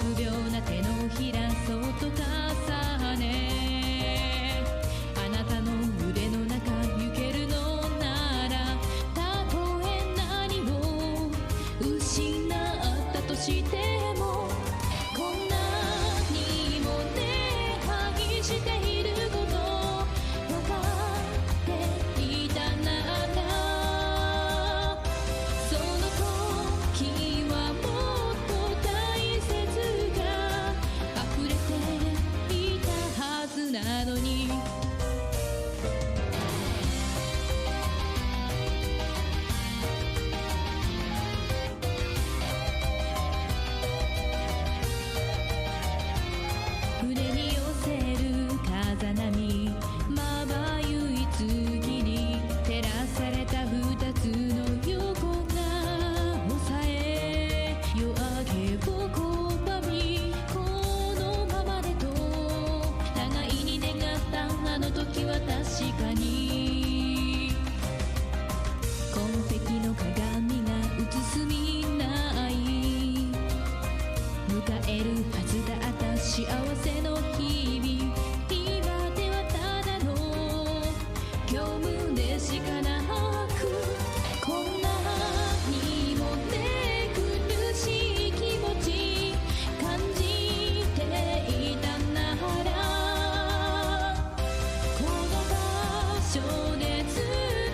臆病な手のひらそっと重ねあなたの腕の中行けるのならたとえ何を失ったとしてもこんなにもね愛していること分かっていたならその時はもっと大切が溢れていたはずなのに船に寄せる風波まばゆい月に照らされた二つの横が抑え夜明けを拒みこのままでと互いに願ったあの時は確かに紺碧の鏡が映す未来迎えるはずだった幸せの日々今ではただの虚無でしかなくこんなにもね苦しい気持ち感じていたならこの場所でずっ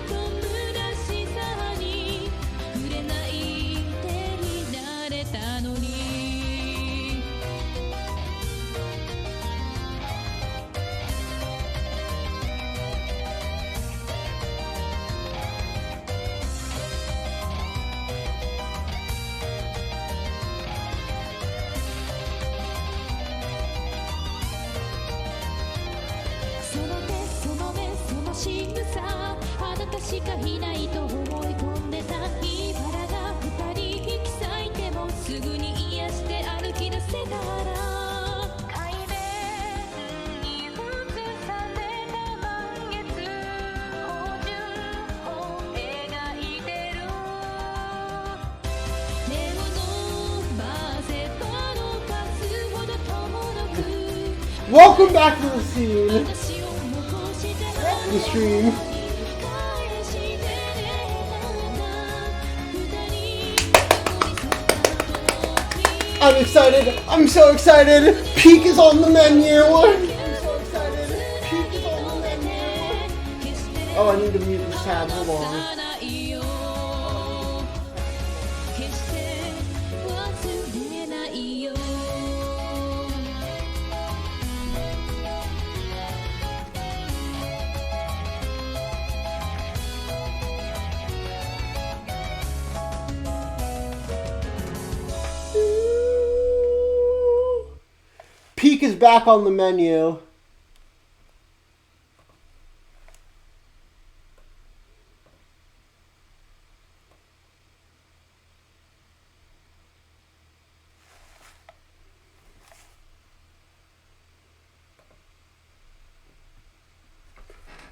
と虚しさに触れないでいられたのにその手その目その仕草あなたしかいないと思い込んでた茨が二人引き裂いてもすぐに癒して歩き出せたら海面に映された満月芳醇を描いてる手を伸ばせばの数ほど遠く Welcome back to the scene. The stream. I'm excited. I'm so excited. Peak is on the menu. I'm so excited. Peak is on the menu. Oh, I need to mute this tab. Hold on. Peak is back on the menu.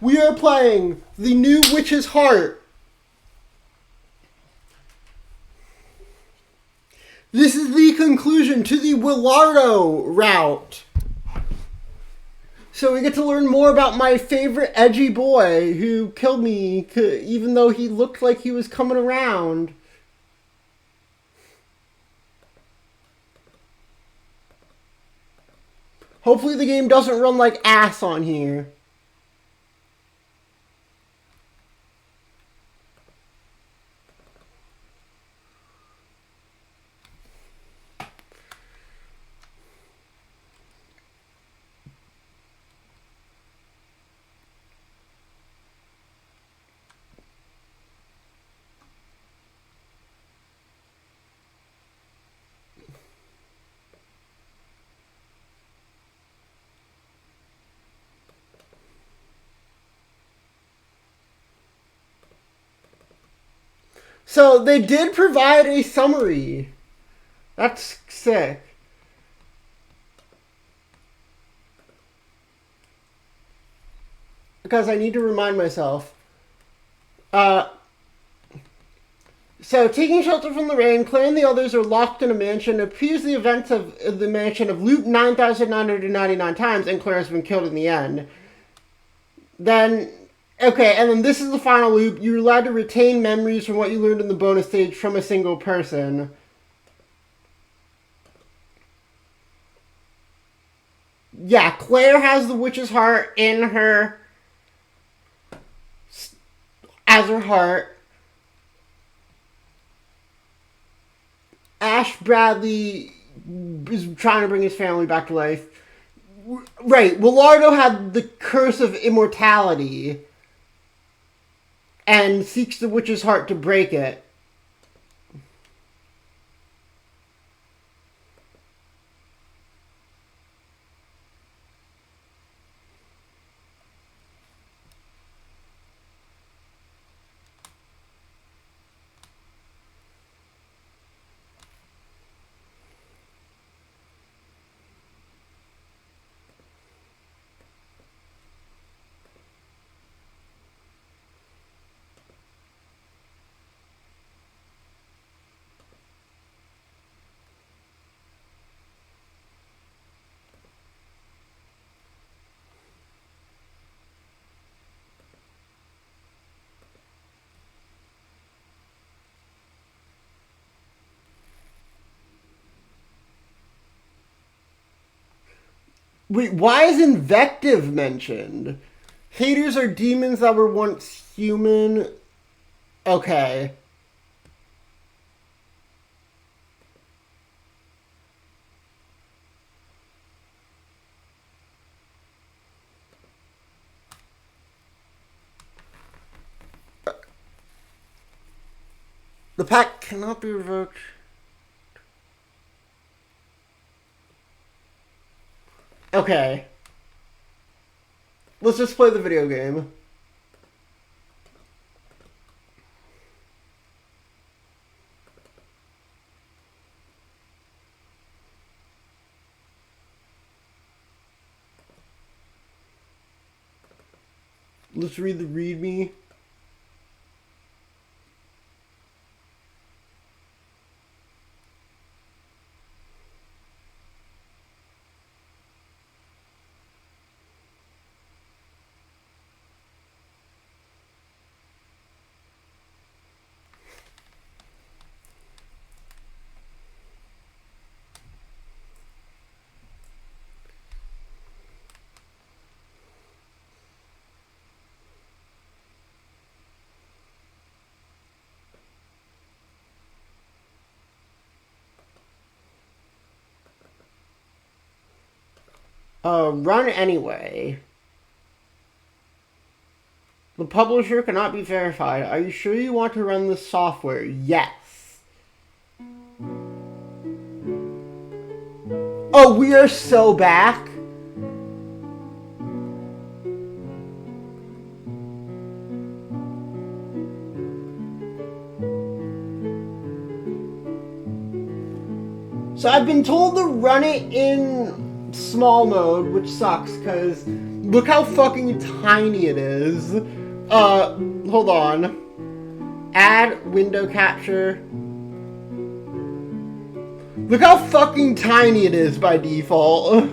We are playing the new Witch's Heart. This is the conclusion to the Willardo route. So we get to learn more about my favorite edgy boy who killed me even though he looked like he was coming around. Hopefully the game doesn't run like ass on here. So they did provide a summary. That's sick. Because I need to remind myself. So, taking shelter from the rain, Claire and the others are locked in a mansion. It appears the events of the mansion have looped 9,999 times, and Claire has been killed in the end. Then, okay, and then this is the final loop. You're allowed to retain memories from what you learned in the bonus stage from a single person. Yeah, Claire has the witch's heart in her... as her heart. Ash Bradley is trying to bring his family back to life. Right, Willardo had the curse of immortality and seeks the witch's heart to break it. Wait, why is invective mentioned? Haters are demons that were once human. Okay. The pact cannot be revoked. Okay. Let's just play the video game. Let's read the README. Run anyway. The publisher cannot be verified. Are you sure you want to run this software? Yes. Oh, we are so back. So I've been told to run it in small mode, which sucks, because look how fucking tiny it is. Hold on. Add window capture. Look how fucking tiny it is by default.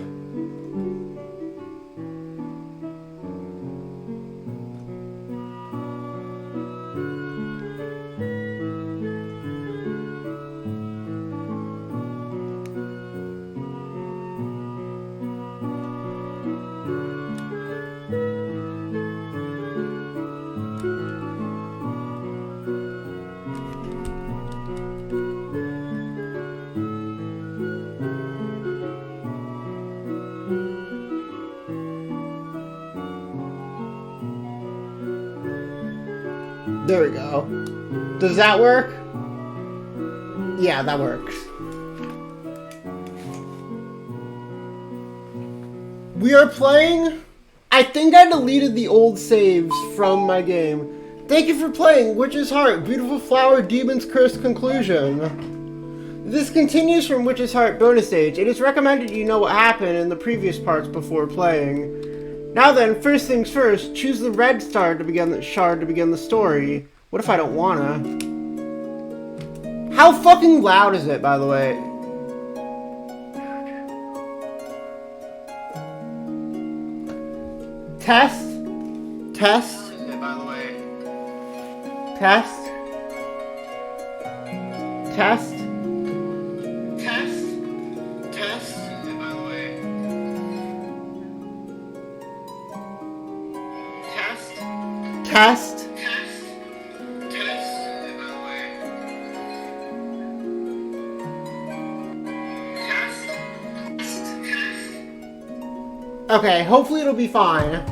There we go. Does that work? Yeah, that works. We are playing... I think I deleted the old saves from my game. Thank you for playing Witch's Heart, Beautiful Flower, Demon's Curse Conclusion. This continues from Witch's Heart bonus stage. It is recommended you know what happened in the previous parts before playing. Now then, first things first, choose the red star to begin the shard to begin the story. What if I don't wanna? How fucking loud is it, by the way? Test. Test. By the way. Test. Test. Test. Test. By the way. Test. Test. Okay, hopefully it'll be fine.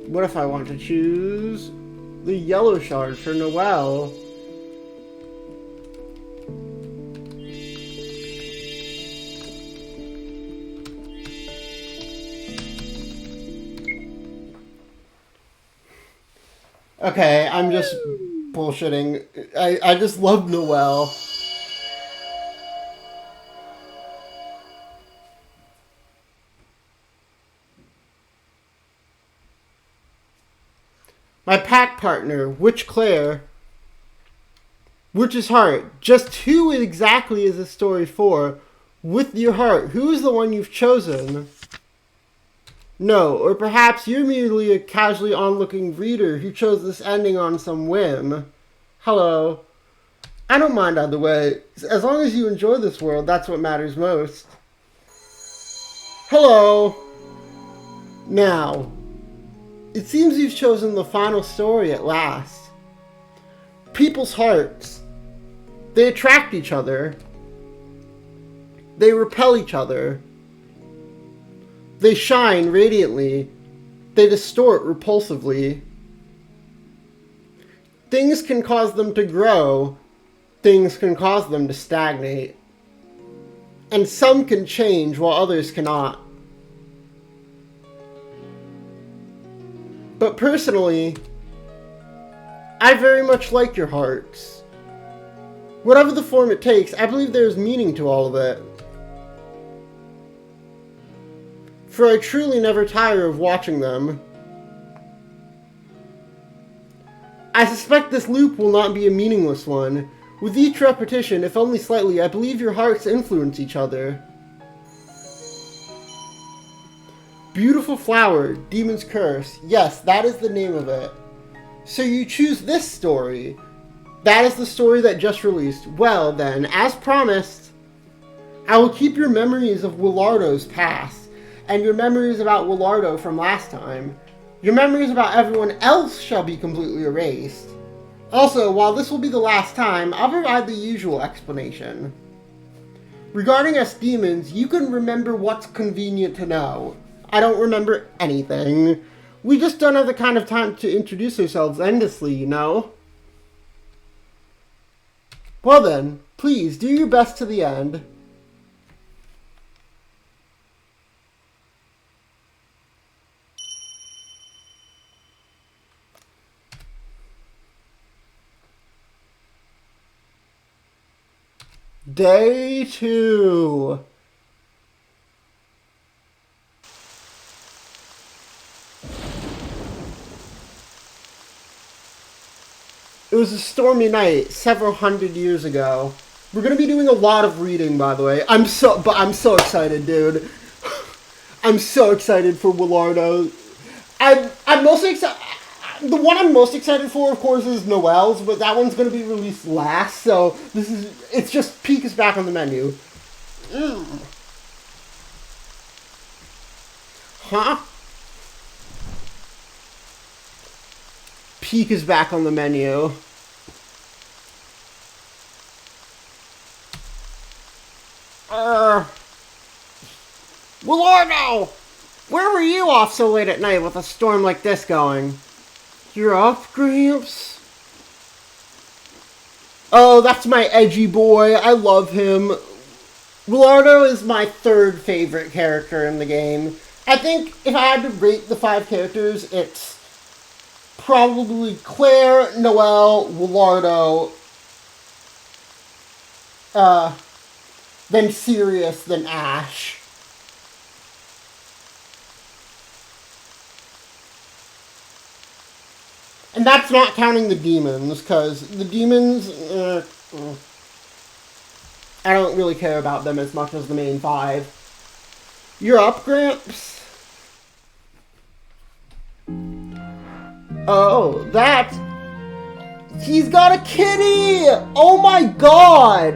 What if I want to choose the yellow shard for Noelle? Okay, I'm just bullshitting. I just love Noelle. My pack partner, Witch Claire. Witch's Heart. Just who exactly is this story for? With your heart, who is the one you've chosen? No, or perhaps you're merely a casually onlooking reader who chose this ending on some whim. Hello. I don't mind either way. As long as you enjoy this world, that's what matters most. Hello. Now, it seems you've chosen the final story at last. People's hearts. They attract each other. They repel each other. They shine radiantly. They distort repulsively. Things can cause them to grow. Things can cause them to stagnate. And some can change while others cannot. But personally, I very much like your hearts. Whatever the form it takes, I believe there is meaning to all of it. For I truly never tire of watching them. I suspect this loop will not be a meaningless one. With each repetition, if only slightly, I believe your hearts influence each other. Beautiful Flower, Demon's Curse. Yes, that is the name of it. So you choose this story. That is the story that just released. Well then, as promised, I will keep your memories of Willardo's past, and your memories about Willardo from last time. Your memories about everyone else shall be completely erased. Also, while this will be the last time, I'll provide the usual explanation. Regarding us demons, you can remember what's convenient to know. I don't remember anything. We just don't have the kind of time to introduce ourselves endlessly, you know? Well then, please do your best to the end. Day 2. It was a stormy night several hundred years ago. We're gonna be doing a lot of reading, by the way. I'm so excited, dude. I'm so excited for Willardo. I'm mostly excited. The one I'm most excited for, of course, is Noelle's, but that one's going to be released last, so it's just Peak is back on the menu. Huh? Peak is back on the menu. Willardo! Where were you off so late at night with a storm like this going? You're up, Gramps? Oh, that's my edgy boy. I love him. Willardo is my third favorite character in the game. I think if I had to rate the 5 characters, it's probably Claire, Noelle, Willardo, then Sirius, then Ash. And that's not counting the demons, because the demons, I don't really care about them as much as the main 5. You're up, Gramps? Oh, that... He's got a kitty! Oh my god!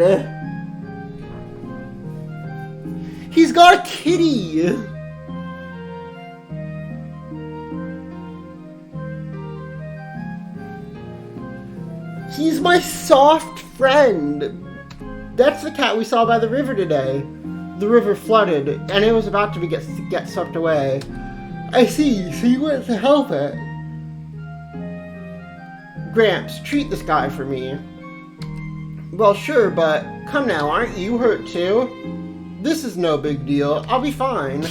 He's got a kitty! He's my soft friend. That's the cat we saw by the river today. The river flooded, and it was about to get swept away. I see, so you went to help it. Gramps, treat this guy for me. Well, sure, but come now, aren't you hurt too? This is no big deal. I'll be fine.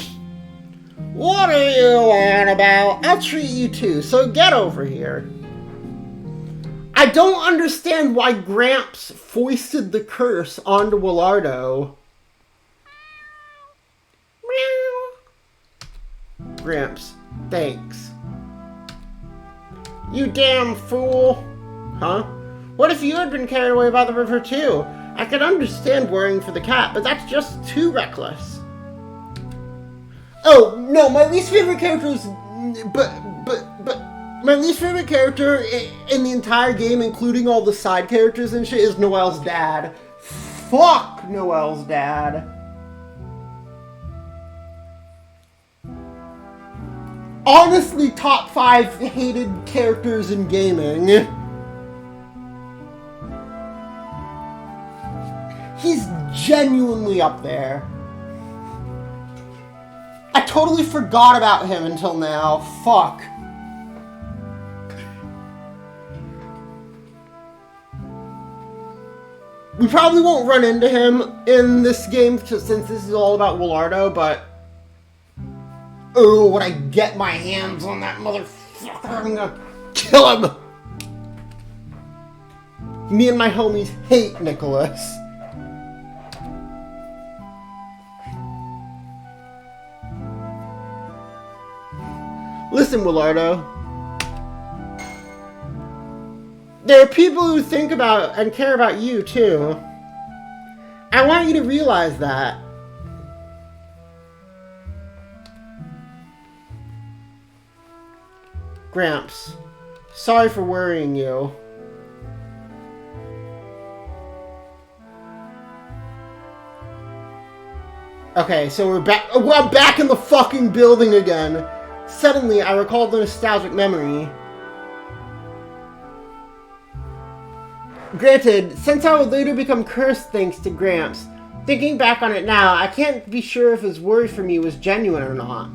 What are you on about? I'll treat you too, so get over here. I don't understand why Gramps foisted the curse onto Willardo. Meow. Gramps, thanks. You damn fool. Huh? What if you had been carried away by the river too? I could understand worrying for the cat, but that's just too reckless. Oh, no, my least favorite character is... My least favorite character in the entire game, including all the side characters and shit, is Noelle's dad. Fuck Noelle's dad. Honestly, top 5 hated characters in gaming. He's genuinely up there. I totally forgot about him until now. Fuck. We probably won't run into him in this game since this is all about Willardo, but... Oh, when I get my hands on that motherfucker, I'm gonna kill him! Me and my homies hate Nicholas. Listen, Willardo. There are people who think about and care about you, too. I want you to realize that. Gramps, sorry for worrying you. Okay, so we're back. I'm back in the fucking building again. Suddenly, I recalled the nostalgic memory. Granted, since I would later become cursed thanks to Gramps, thinking back on it now, I can't be sure if his worry for me was genuine or not.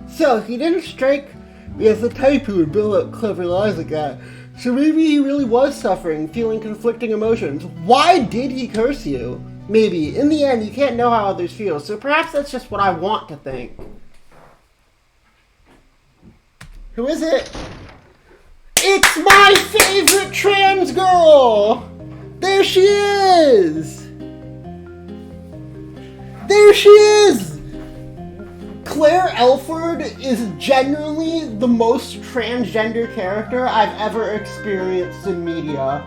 So, he didn't strike me as the type who would build up clever lies like that. So maybe he really was suffering, feeling conflicting emotions. Why did he curse you? Maybe. In the end, you can't know how others feel, so perhaps that's just what I want to think. Who is it? It's my favorite trans girl! There she is! There she is! Claire Elford is genuinely the most transgender character I've ever experienced in media.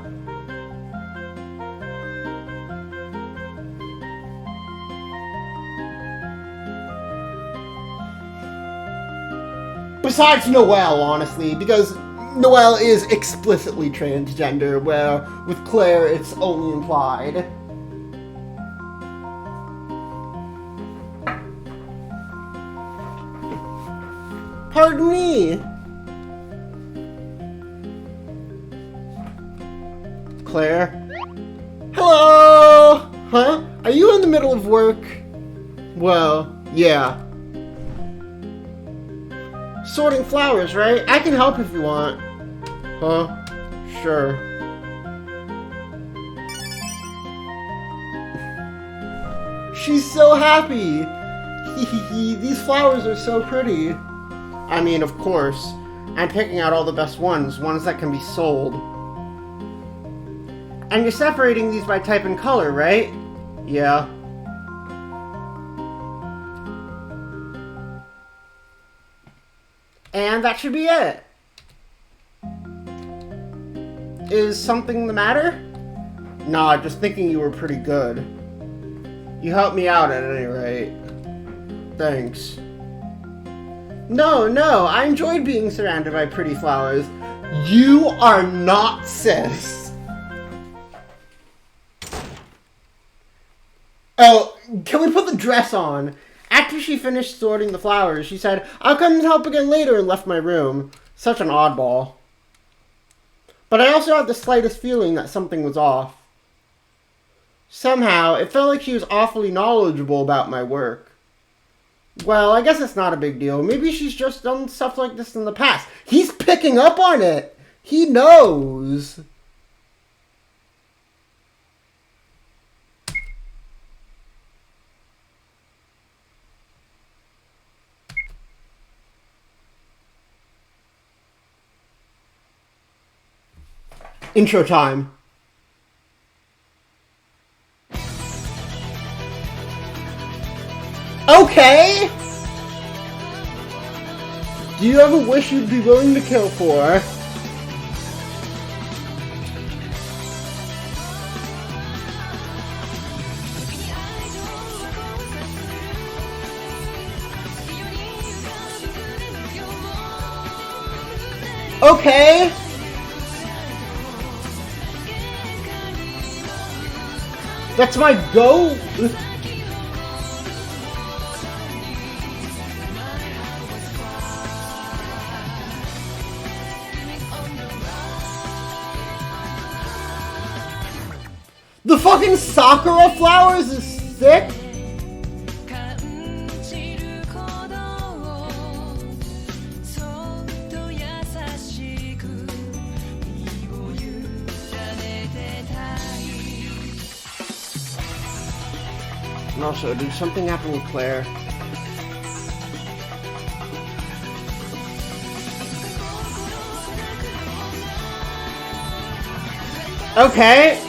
Besides Noelle, honestly, because Noelle is explicitly transgender, where with Claire it's only implied. Pardon me. Claire? Hello! Huh? Are you in the middle of work? Well, yeah. Sorting flowers, right? I can help if you want. Huh? Sure. She's so happy! These flowers are so pretty. I mean, of course. I'm picking out all the best ones that can be sold. And you're separating these by type and color, right? Yeah. And that should be it. Is something the matter? Nah, just thinking you were pretty good. You helped me out at any rate. Thanks. No, I enjoyed being surrounded by pretty flowers. You are not cis. Oh, can we put the dress on? After she finished sorting the flowers, she said, I'll come and help again later, and left my room. Such an oddball. But I also had the slightest feeling that something was off. Somehow, it felt like she was awfully knowledgeable about my work. Well, I guess it's not a big deal. Maybe she's just done stuff like this in the past. He's picking up on it! He knows! Intro time. Okay! Do you have a wish you'd be willing to kill for? Okay! That's my goal! The fucking Sakura flowers is sick! And also, did something happen with Claire? Okay.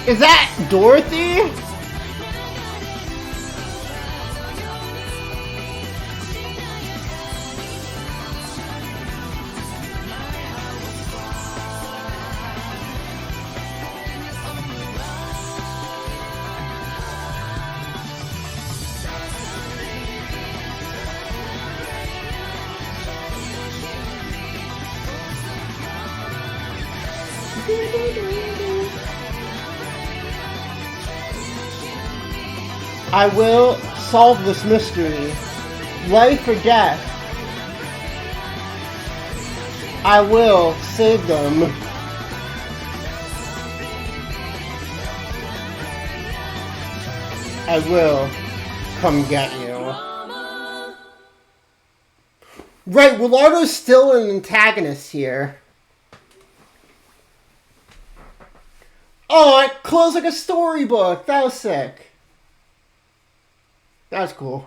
Is that Dorothy? I will solve this mystery. Life or death. I will save them. I will come get you. Right, Willardo's still an antagonist here. Oh, it closed like a storybook. That was sick. That was cool.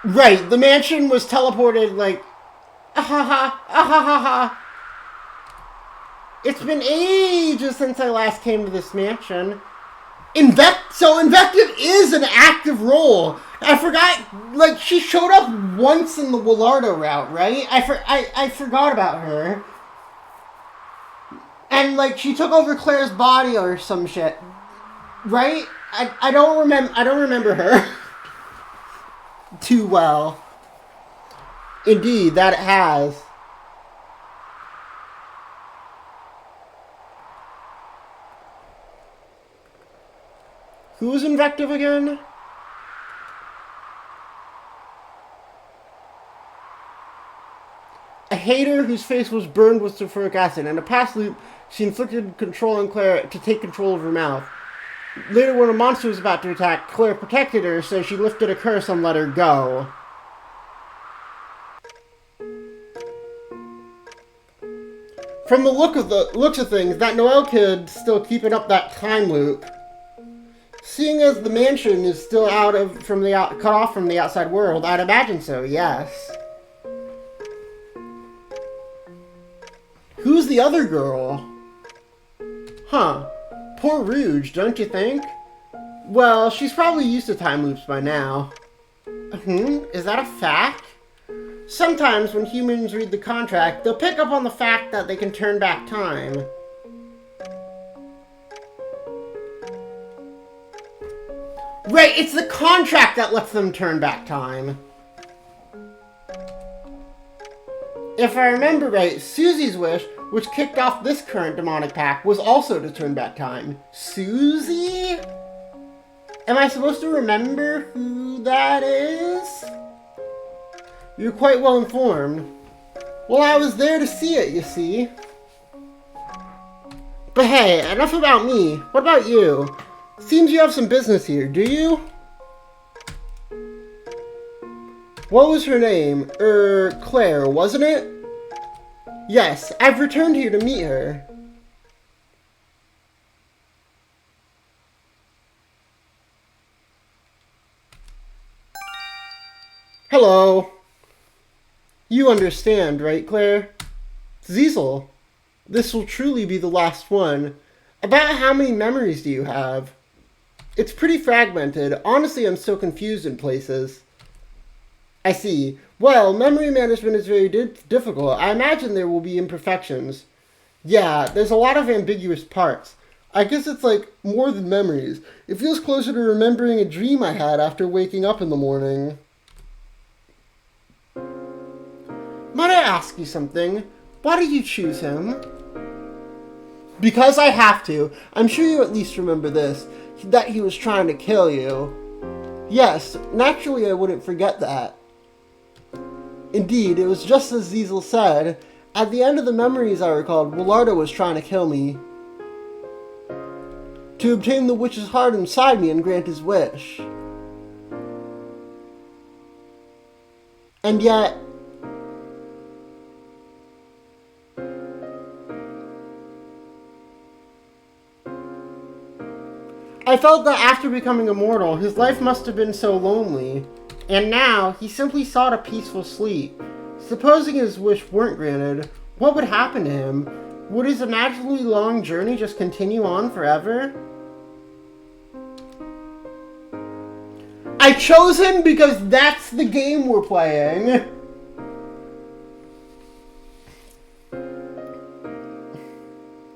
Right, the mansion was teleported like... It's been ages since I last came to this mansion. So Invective is an active role. I forgot, like, she showed up once in the Willardo route, right? I forgot about her. And, like, she took over Claire's body or some shit. Right? I don't remember her too well. Indeed, that it has. Who was Invective again? A hater whose face was burned with sulfuric acid. In a past loop, she inflicted control on Claire to take control of her mouth. Later, when a monster was about to attack, Claire protected her, so she lifted a curse and let her go. From the looks of things, that Noelle kid's still keeping up that time loop. Seeing as the mansion is still cut off from the outside world, I'd imagine so, yes. Who's the other girl? Huh. Poor Rouge, don't you think? Well, she's probably used to time loops by now. Is that a fact? Sometimes when humans read the contract, they'll pick up on the fact that they can turn back time. Right, it's the contract that lets them turn back time. If I remember right, Susie's wish, which kicked off this current demonic pact, was also to turn back time. Susie? Am I supposed to remember who that is? You're quite well informed. Well, I was there to see it, you see. But hey, enough about me. What about you? Seems you have some business here, do you? What was her name? Claire, wasn't it? Yes, I've returned here to meet her. Hello. You understand, right, Claire? Ziesel, this will truly be the last one. About how many memories do you have? It's pretty fragmented. Honestly, I'm so confused in places. I see. Well, memory management is very difficult. I imagine there will be imperfections. Yeah, there's a lot of ambiguous parts. I guess it's like more than memories. It feels closer to remembering a dream I had after waking up in the morning. Might I ask you something? Why did you choose him? Because I have to. I'm sure you at least remember this. That he was trying to kill you. Yes, naturally I wouldn't forget that. Indeed, it was just as Ziesel said. At the end of the memories I recalled, Willardo was trying to kill me. To obtain the witch's heart inside me and grant his wish. And yet... I felt that after becoming immortal, his life must have been so lonely. And now, he simply sought a peaceful sleep. Supposing his wish weren't granted, what would happen to him? Would his imaginably long journey just continue on forever? I chose him because that's the game we're playing.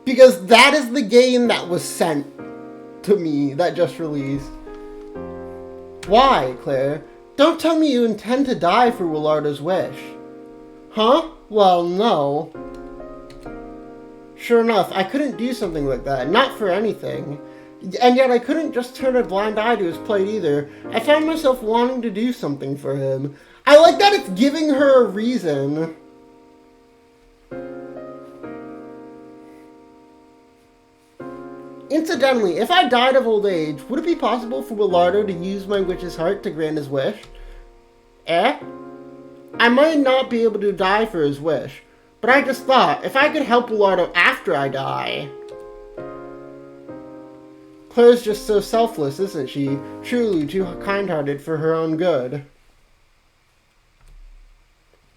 Because that is the game that was sent to me, that just released. Why, Claire? Don't tell me you intend to die for Willardo's wish. Huh? Well, no. Sure enough, I couldn't do something like that. Not for anything. And yet I couldn't just turn a blind eye to his plight either. I found myself wanting to do something for him. I like that it's giving her a reason. Incidentally, if I died of old age, would it be possible for Willardo to use my witch's heart to grant his wish? Eh? I might not be able to die for his wish, but I just thought, if I could help Willardo after I die... Claire's just so selfless, isn't she? Truly too kind-hearted for her own good.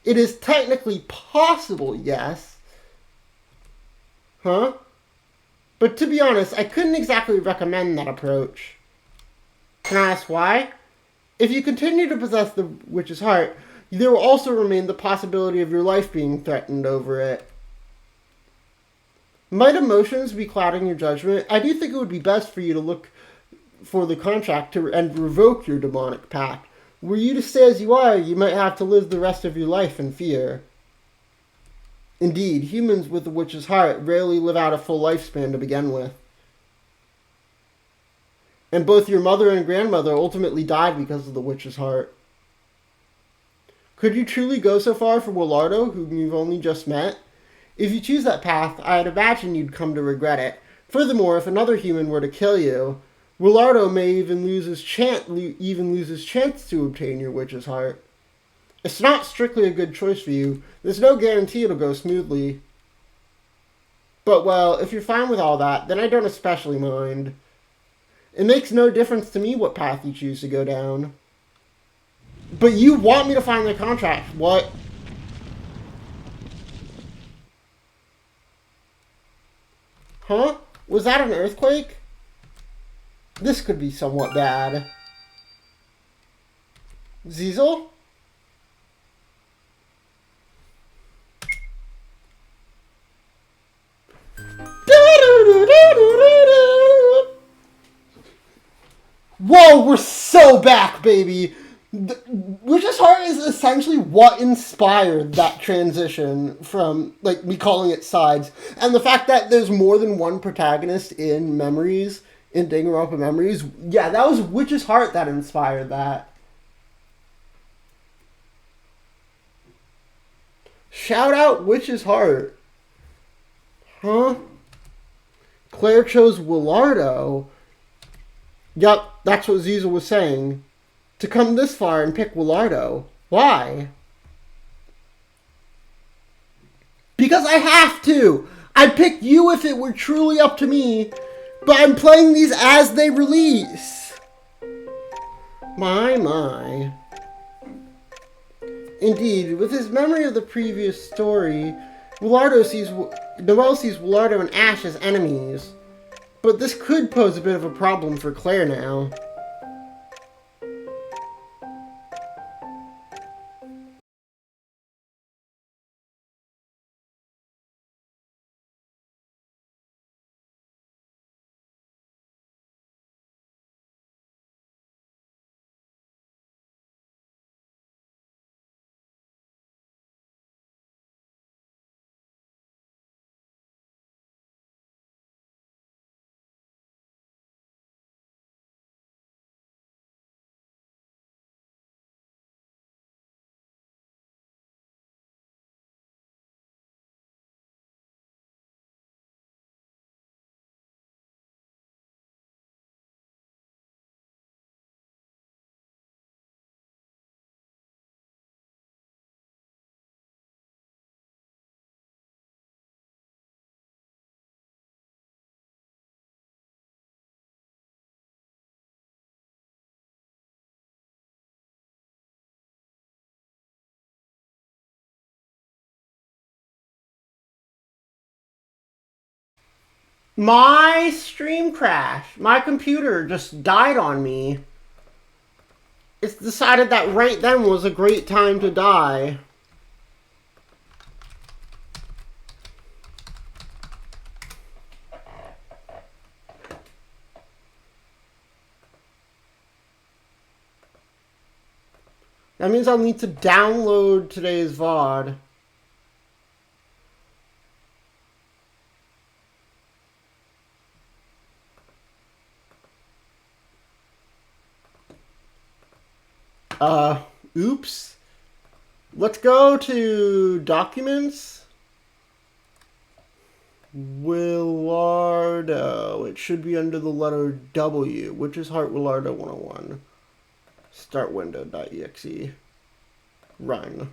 It is technically possible, yes. Huh? But to be honest, I couldn't exactly recommend that approach. Can I ask why? If you continue to possess the witch's heart, there will also remain the possibility of your life being threatened over it. Might emotions be clouding your judgment? I do think it would be best for you to look for the contract and revoke your demonic pact. Were you to stay as you are, you might have to live the rest of your life in fear. Indeed, humans with the witch's heart rarely live out a full lifespan to begin with. And both your mother and grandmother ultimately died because of the witch's heart. Could you truly go so far for Willardo, whom you've only just met? If you choose that path, I'd imagine you'd come to regret it. Furthermore, if another human were to kill you, Willardo may even lose his chance to obtain your witch's heart. It's not strictly a good choice for you. There's no guarantee it'll go smoothly. But, well, if you're fine with all that, then I don't especially mind. It makes no difference to me what path you choose to go down. But you want me to find the contract. What? Huh? Was that an earthquake? This could be somewhat bad. Ziesel? Whoa, we're so back, baby! Witch's Heart is essentially what inspired that transition from, like, me calling it sides. And the fact that there's more than one protagonist in Memories, in Danganronpa Memories, yeah, that was Witch's Heart that inspired that. Shout out Witch's Heart. Huh? Claire chose Willardo. Yup, that's what Ziesel was saying. To come this far and pick Willardo. Why? Because I have to! I'd pick you if it were truly up to me, but I'm playing these as they release. My. Indeed, with his memory of the previous story, Noelle sees Willardo and Ash as enemies. But this could pose a bit of a problem for Claire now. My stream crashed. My computer just died on me. It's decided that right then was a great time to die. That means I'll need to download today's VOD. Oops. Let's go to Documents. Willardo. It should be under the letter W. Witch's Heart Willardo 101. Start window.exe. Run.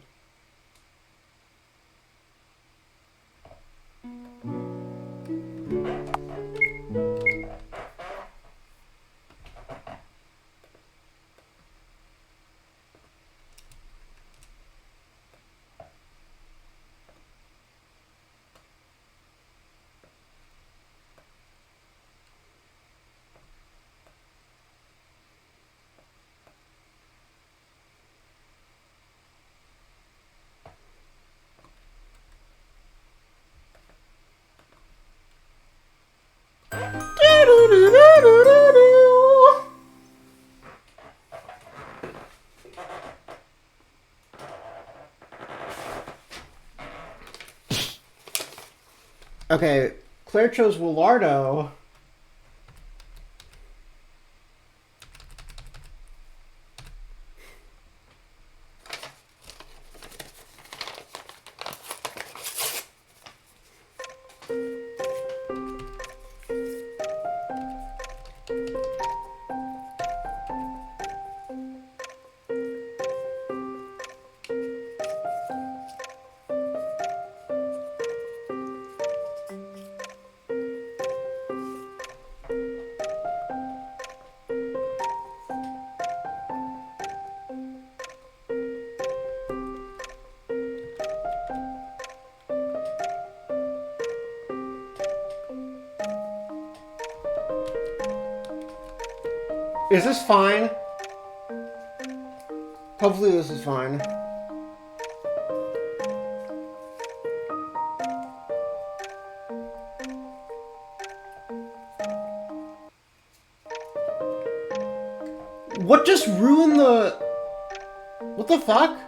Okay, Claire chose Willardo. Is this fine? Hopefully this is fine. What just ruined the... What the fuck?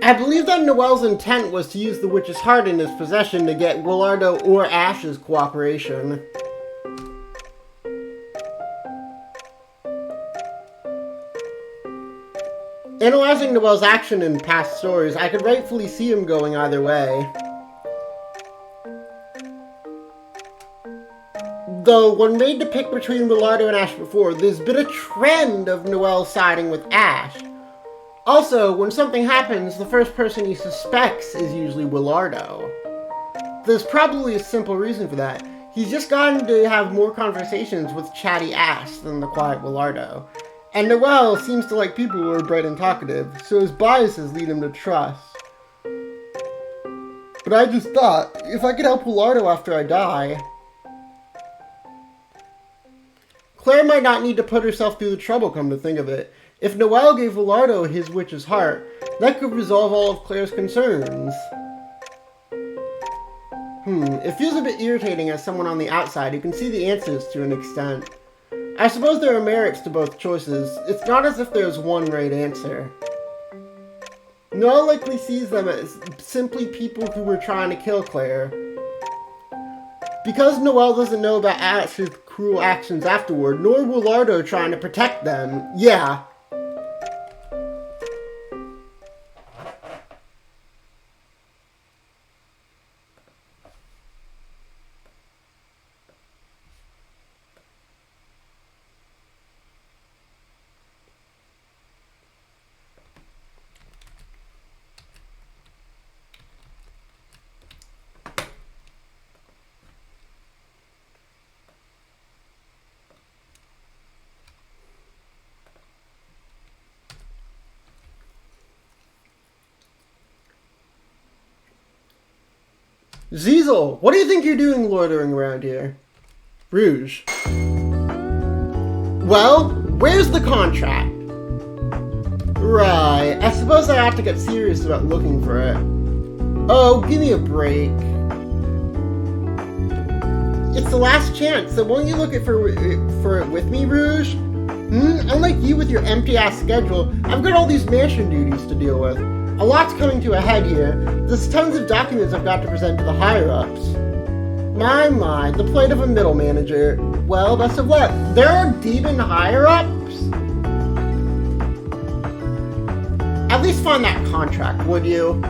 I believe that Noelle's intent was to use the witch's heart in his possession to get Willardo or Ash's cooperation. Analyzing Noelle's action in past stories, I could rightfully see him going either way. Though, when made to pick between Willardo and Ash before, there's been a trend of Noelle siding with Ash. Also, when something happens, the first person he suspects is usually Willardo. There's probably a simple reason for that. He's just gotten to have more conversations with chatty Ash than the quiet Willardo. And Noelle seems to like people who are bright and talkative, so his biases lead him to trust. But I just thought, if I could help Willardo after I die... Claire might not need to put herself through the trouble, come to think of it. If Noelle gave Willardo his witch's heart, that could resolve all of Claire's concerns. It feels a bit irritating as someone on the outside who can see the answers to an extent. I suppose there are merits to both choices. It's not as if there's one right answer. Noelle likely sees them as simply people who were trying to kill Claire. Because Noelle doesn't know about Ash's cruel actions afterward, nor Willardo trying to protect them, yeah. Ziesel, what do you think you're doing loitering around here? Rouge. Well, where's the contract? Right, I suppose I have to get serious about looking for it. Oh, give me a break. It's the last chance, so won't you look for it with me, Rouge? Unlike you with your empty-ass schedule, I've got all these mansion duties to deal with. A lot's coming to a head here. There's tons of documents I've got to present to the higher-ups. My, the plight of a middle manager. Well, best of luck. There are demon higher-ups? At least find that contract, would you?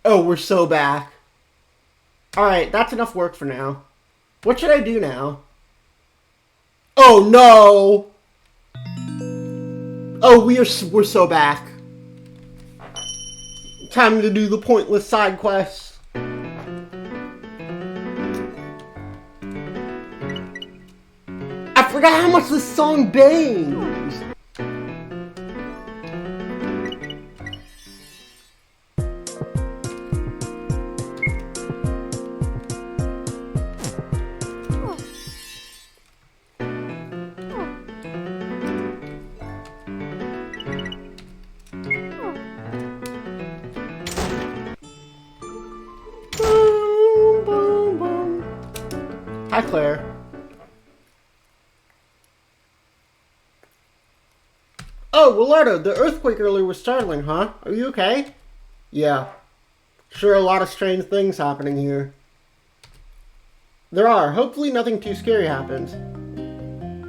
Oh, we're so back. Alright, that's enough work for now. What should I do now? Oh, no! Oh, we're so back. Time to do the pointless side quests. I forgot how much this song bangs. Hi, Claire. Oh, Willardo, the earthquake earlier was startling, huh? Are you okay? Yeah. Sure, a lot of strange things happening here. There are. Hopefully nothing too scary happens.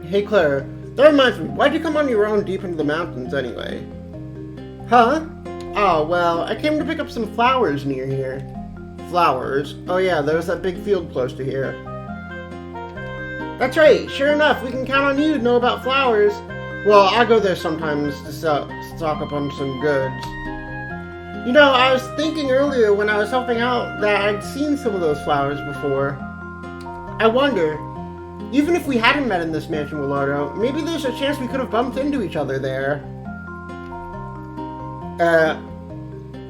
Hey, Claire. That reminds me, why'd you come on your own deep into the mountains anyway? Huh? Oh, well, I came to pick up some flowers near here. Flowers? Oh yeah, there's that big field close to here. That's right, sure enough, we can count on you to know about flowers. Well, I go there sometimes to stock up on some goods. You know, I was thinking earlier when I was helping out that I'd seen some of those flowers before. I wonder, even if we hadn't met in this mansion, Willardo, maybe there's a chance we could have bumped into each other there.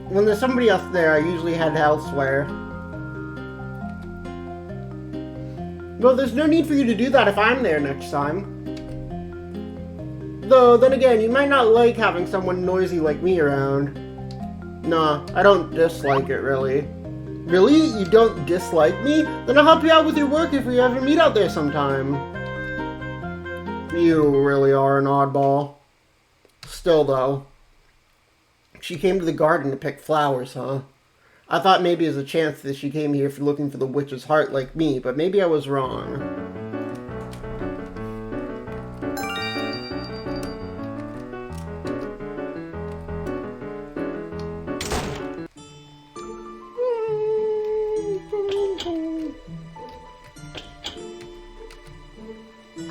When there's somebody else there, I usually head elsewhere. Well, there's no need for you to do that if I'm there next time. Though, then again, you might not like having someone noisy like me around. Nah, I don't dislike it, really. Really? You don't dislike me? Then I'll help you out with your work if we ever meet out there sometime. You really are an oddball. Still, though. She came to the garden to pick flowers, huh? I thought maybe there's a chance that she came here for looking for the witch's heart like me, but maybe I was wrong.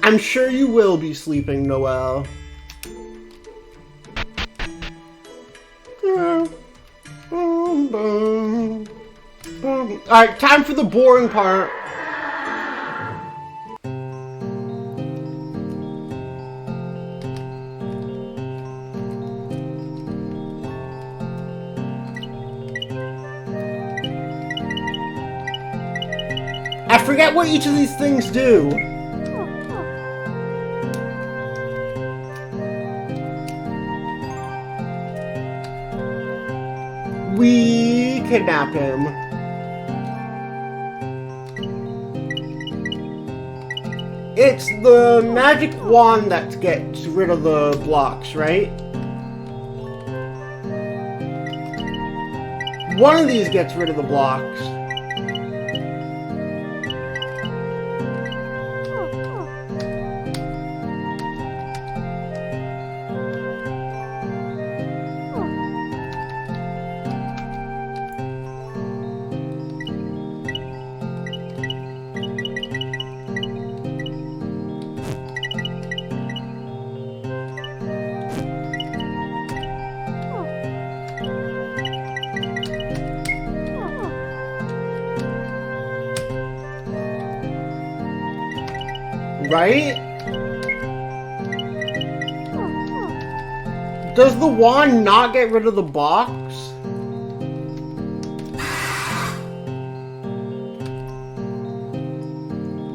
I'm sure you will be sleeping, Noelle. Alright, time for the boring part. I forget what each of these things do. We kidnap him. It's the magic wand that gets rid of the blocks, right? One of these gets rid of the blocks. Right? Does the wand not get rid of the box?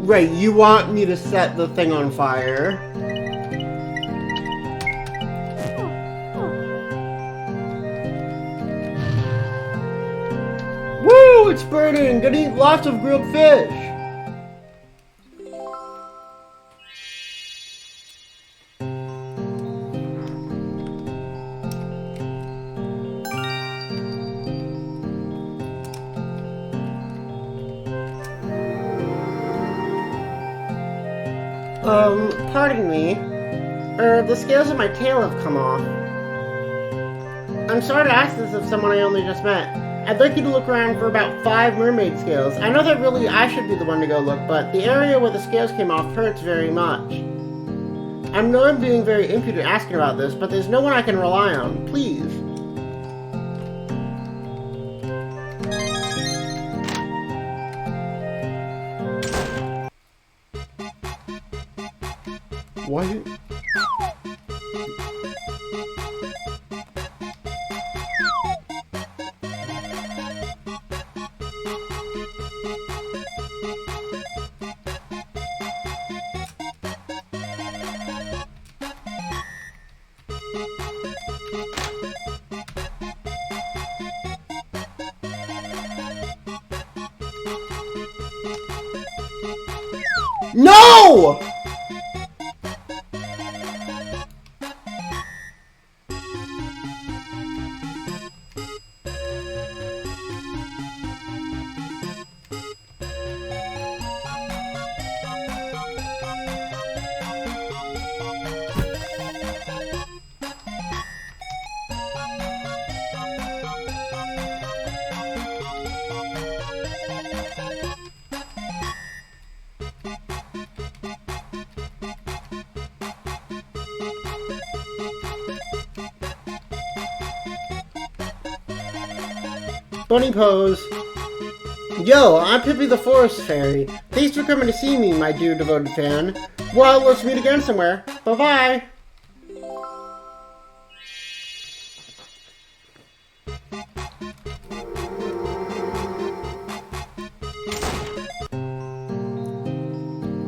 Right, you want me to set the thing on fire. Woo! It's burning! Gonna eat lots of grilled fish! Pardon me. The scales of my tail have come off. I'm sorry to ask this of someone I only just met. I'd like you to look around for about 5 mermaid scales. I know that really I should be the one to go look, but the area where the scales came off hurts very much. I know I'm being very impudent asking about this, but there's no one I can rely on. Please. What? No! Bunny pose. Yo, I'm Pippi the Forest Fairy. Thanks for coming to see me, my dear devoted fan. Well, let's meet again somewhere. Bye-bye.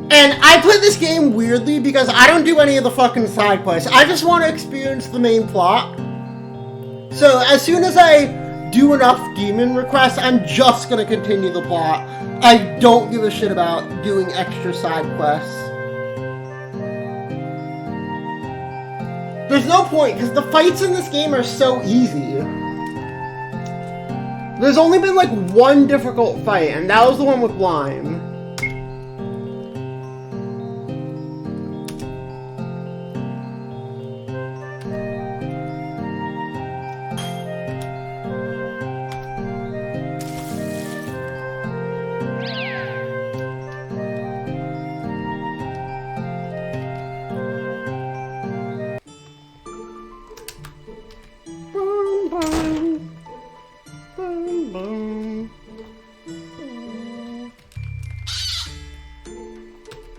And I play this game weirdly because I don't do any of the fucking side quests. I just want to experience the main plot. So as soon as I do enough demon requests, I'm just gonna continue the plot. I don't give a shit about doing extra side quests. There's no point, because the fights in this game are so easy. There's only been like one difficult fight, and that was the one with Lime.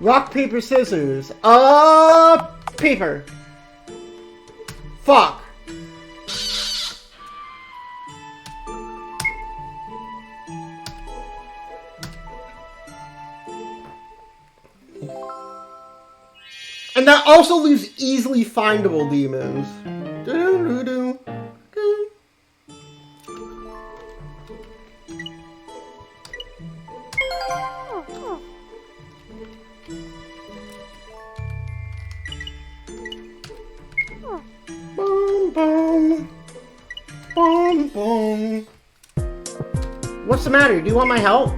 Rock, paper, scissors. Paper. Fuck. And that also leaves easily findable demons. Do-do-do-do. What's the matter? Do you want my help?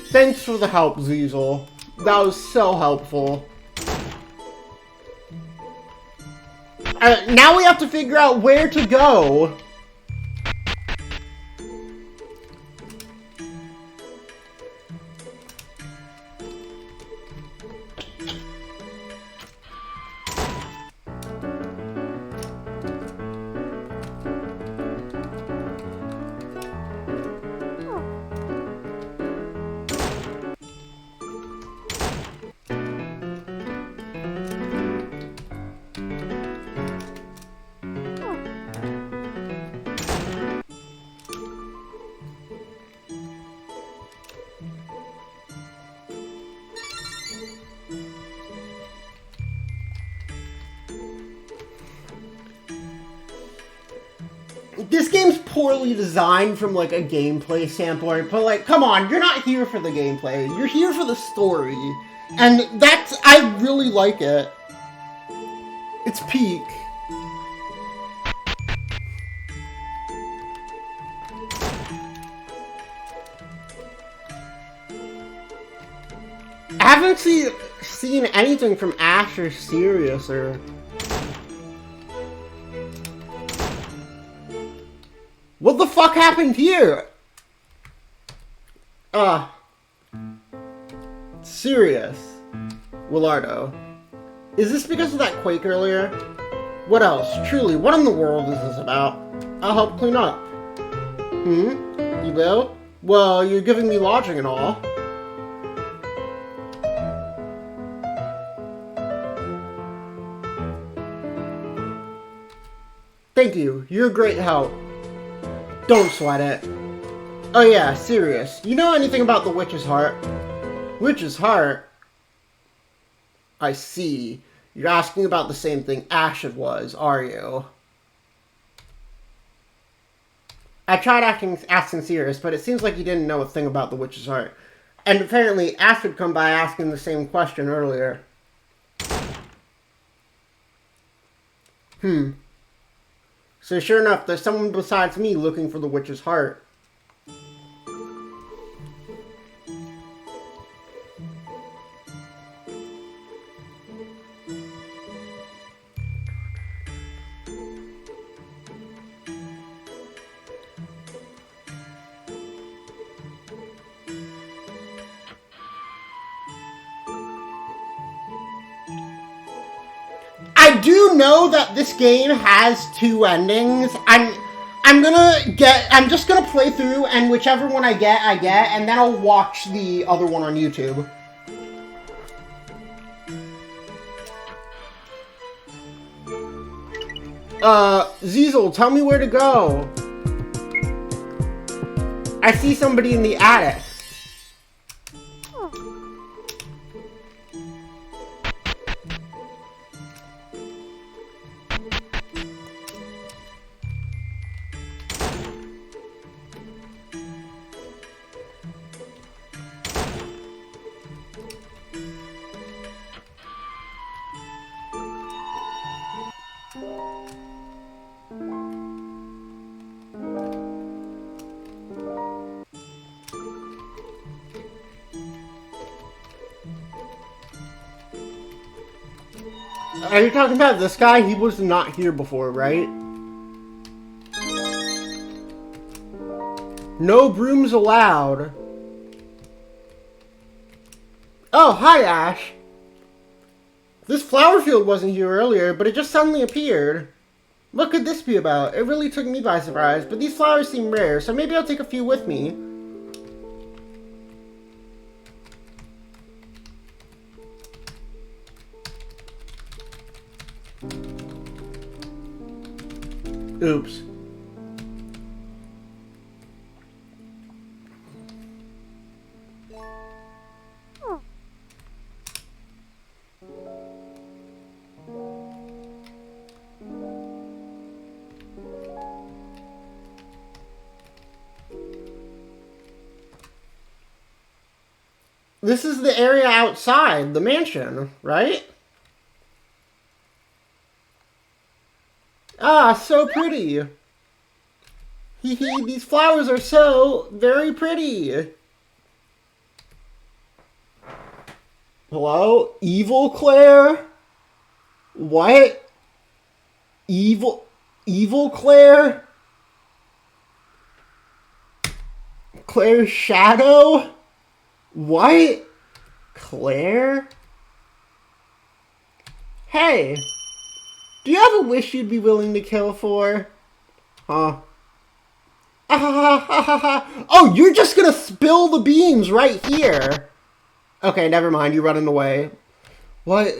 Thanks for the help, Ziesel. That was so helpful. Now we have to figure out where to go. This game's poorly designed from, like, a gameplay standpoint, but, like, come on, you're not here for the gameplay. You're here for the story. And that's... I really like it. It's peak. I haven't seen anything from Ash or Sirius or... What the fuck happened here? Sirius. Willardo. Is this because of that quake earlier? What else? Truly, what in the world is this about? I'll help clean up. You will? Well, you're giving me lodging and all. Thank you. You're a great help. Don't sweat it. Oh yeah, serious. You know anything about the Witch's Heart? Witch's Heart? I see. You're asking about the same thing Ash was, are you? I tried asking serious, but it seems like you didn't know a thing about the Witch's Heart. And apparently Ash had come by asking the same question earlier. So sure enough, there's someone besides me looking for the Witch's Heart. I do know that this game has 2 endings. I'm just gonna play through, and whichever one I get, and then I'll watch the other one on YouTube. Zizel, tell me where to go. I see somebody in the attic. Are you talking about this guy? He was not here before, right? No brooms allowed. Oh, hi, Ash. This flower field wasn't here earlier, but it just suddenly appeared. What could this be about? It really took me by surprise, but these flowers seem rare, so maybe I'll take a few with me. Oops. This is the area outside the mansion, right? Ah, so pretty. Hee hee, these flowers are so very pretty. Hello? Evil Claire? What? Evil Claire? Claire's shadow? What? Claire? Hey, do you have a wish you'd be willing to kill for? Huh? Oh, you're just gonna spill the beans right here. Okay, never mind, you're running away. What?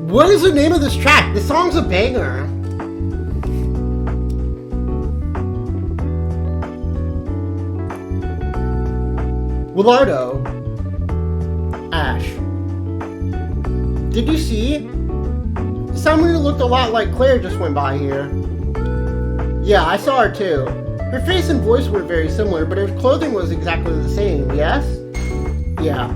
What is the name of this track? This song's a banger. Willardo. Ash. Did you see? Someone who looked a lot like Claire just went by here. Yeah, I saw her too. Her face and voice were very similar, but her clothing was exactly the same, yes? Yeah.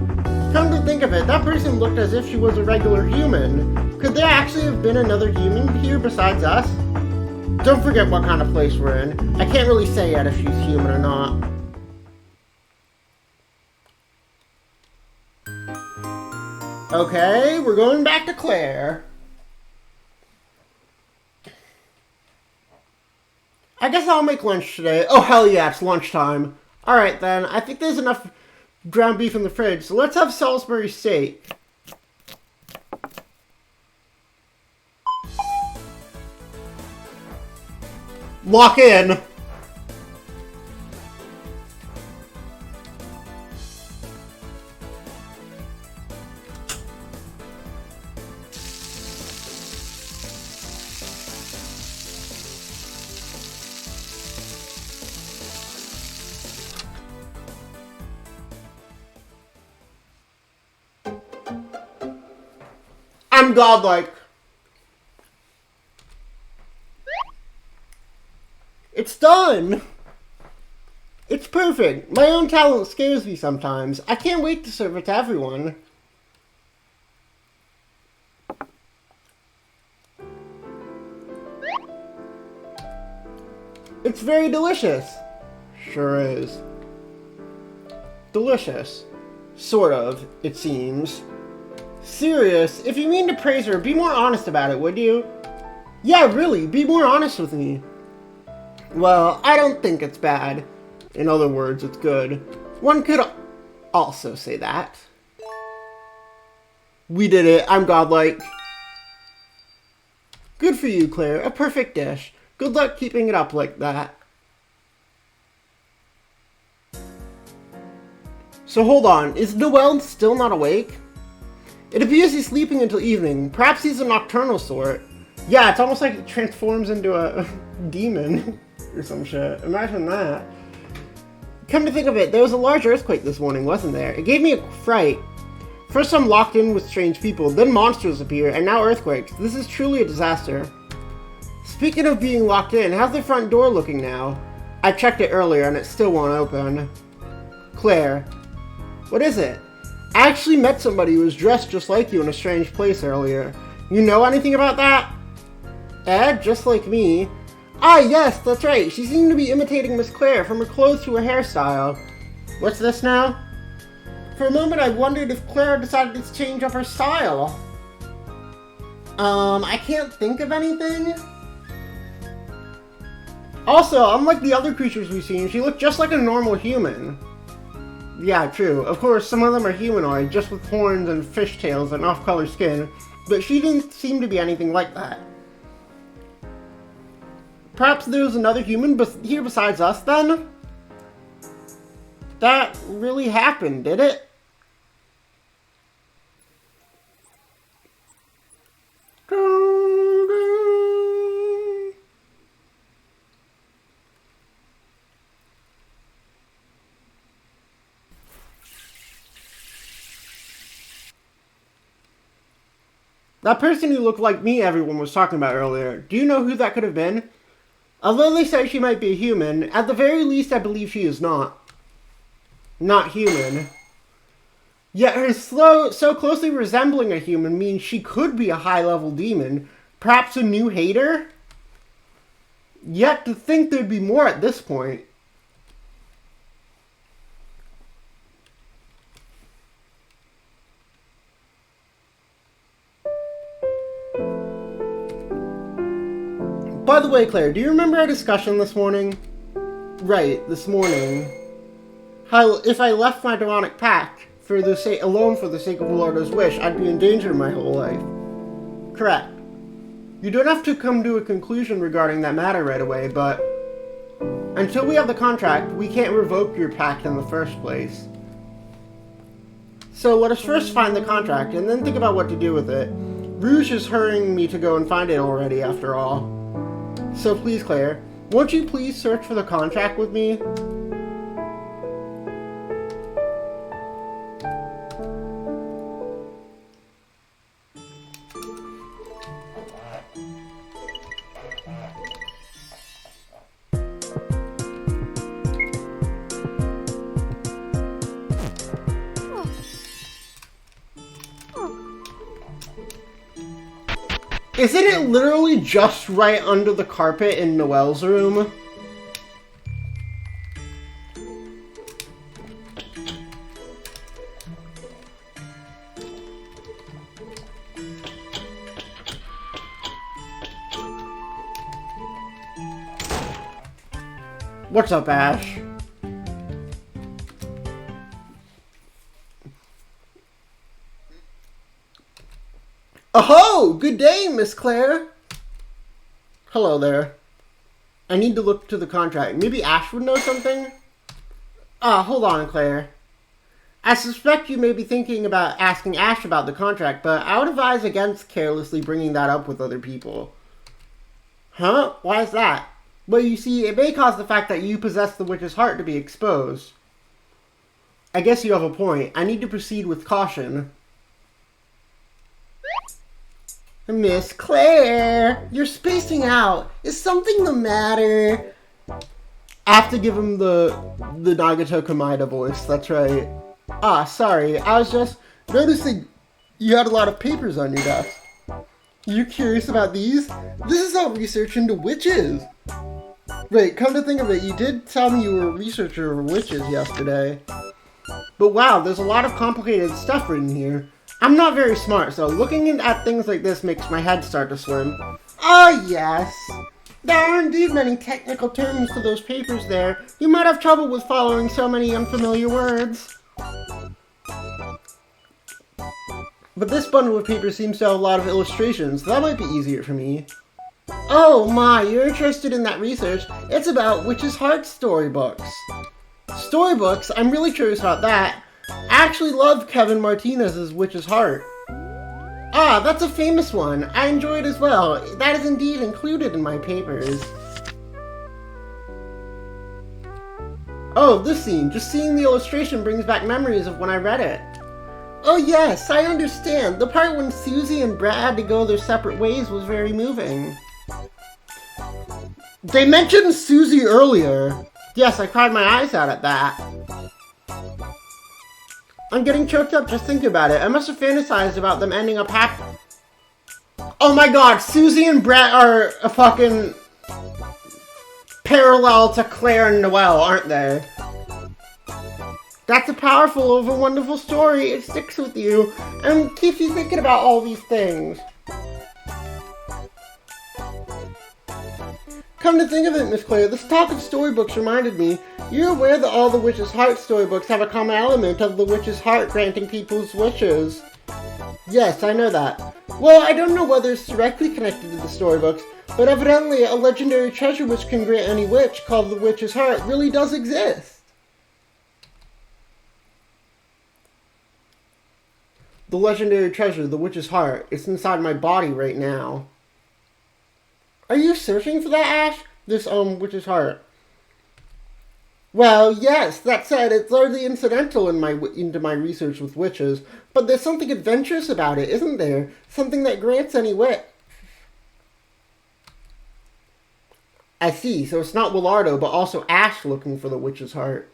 Come to think of it, that person looked as if she was a regular human. Could there actually have been another human here besides us? Don't forget what kind of place we're in. I can't really say yet if she's human or not. Okay, we're going back to Claire. I guess I'll make lunch today. Oh, hell yeah, it's lunchtime. Alright then, I think there's enough ground beef in the fridge, so let's have Salisbury steak. Lock in! I'm godlike. It's done! It's perfect. My own talent scares me sometimes. I can't wait to serve it to everyone. It's very delicious. Sure is. Delicious. Sort of, it seems. Serious? If you mean to praise her, be more honest about it, would you? Yeah, really, be more honest with me. Well, I don't think it's bad. In other words, it's good. One could also say that. We did it. I'm godlike. Good for you, Claire. A perfect dish. Good luck keeping it up like that. So hold on. Is Noel still not awake? It appears he's sleeping until evening. Perhaps he's a nocturnal sort. Yeah, it's almost like he transforms into a demon or some shit. Imagine that. Come to think of it, there was a large earthquake this morning, wasn't there? It gave me a fright. First I'm locked in with strange people, then monsters appear, and now earthquakes. This is truly a disaster. Speaking of being locked in, how's the front door looking now? I checked it earlier and it still won't open. Claire. What is it? I actually met somebody who was dressed just like you in a strange place earlier. You know anything about that? Ed, just like me. Ah, yes, that's right. She seemed to be imitating Miss Claire, from her clothes to her hairstyle. What's this now? For a moment, I wondered if Claire decided to change up her style. I can't think of anything. Also, unlike the other creatures we've seen, she looked just like a normal human. Yeah, true. Of course, some of them are humanoid, just with horns and fishtails and off-color skin, but she didn't seem to be anything like that. Perhaps there's another human here besides us, then? That really happened, did it? That person who looked like me everyone was talking about earlier, do you know who that could have been? Although they say she might be a human, at the very least I believe she is not. Not human. Yet her so closely resembling a human means she could be a high-level demon. Perhaps a new hater? Yet to think there'd be more at this point. By the way, Claire, do you remember our discussion this morning? Right, this morning. How if I left my demonic pack alone for the sake of Lordo's wish, I'd be in danger my whole life. Correct. You don't have to come to a conclusion regarding that matter right away, but until we have the contract, we can't revoke your pact in the first place. So let us first find the contract, and then think about what to do with it. Rouge is hurrying me to go and find it already, after all. So please, Claire, won't you please search for the contract with me? Isn't it literally just right under the carpet in Noel's room? What's up, Ash? Oh, good day, Miss Claire. Hello there. I need to look to the contract. Maybe Ash would know something? Hold on, Claire. I suspect you may be thinking about asking Ash about the contract, but I would advise against carelessly bringing that up with other people. Huh? Why is that? Well, you see, it may cause the fact that you possess the witch's heart to be exposed. I guess you have a point. I need to proceed with caution. Miss Claire, you're spacing out. Is something the matter? I have to give him the Nagato Kamida voice, that's right. Sorry, I was just noticing you had a lot of papers on your desk. You curious about these? This is all research into witches. Wait, come to think of it, you did tell me you were a researcher of witches yesterday. But wow, there's a lot of complicated stuff written here. I'm not very smart, so looking at things like this makes my head start to swim. Oh yes, there are indeed many technical terms to those papers there. You might have trouble with following so many unfamiliar words. But this bundle of paper seems to have a lot of illustrations, so that might be easier for me. Oh my, you're interested in that research. It's about Witch's Heart storybooks. Storybooks? I'm really curious about that. I actually love Kevin Martinez's Witch's Heart. That's a famous one. I enjoy it as well. That is indeed included in my papers. Oh, this scene. Just seeing the illustration brings back memories of when I read it. Oh yes, I understand. The part when Susie and Brad had to go their separate ways was very moving. They mentioned Susie earlier. Yes, I cried my eyes out at that. I'm getting choked up just thinking about it. I must have fantasized about them ending up happy. Oh my god, Susie and Brett are a fucking parallel to Claire and Noelle, aren't they? That's a powerful, over wonderful story. It sticks with you and keeps you thinking about all these things. Come to think of it, Miss Claire, this talk of storybooks reminded me, you're aware that all the Witch's Heart storybooks have a common element of the Witch's Heart granting people's wishes. Yes, I know that. Well, I don't know whether it's directly connected to the storybooks, but evidently a legendary treasure which can grant any witch, called the Witch's Heart, really does exist. The legendary treasure, the Witch's Heart, it's inside my body right now. Are you searching for that, Ash? This, Witch's Heart. Well, yes, that said, it's largely incidental into my research with witches, but there's something adventurous about it, isn't there? Something that grants any witch. I see, so it's not Willardo, but also Ash looking for the Witch's Heart.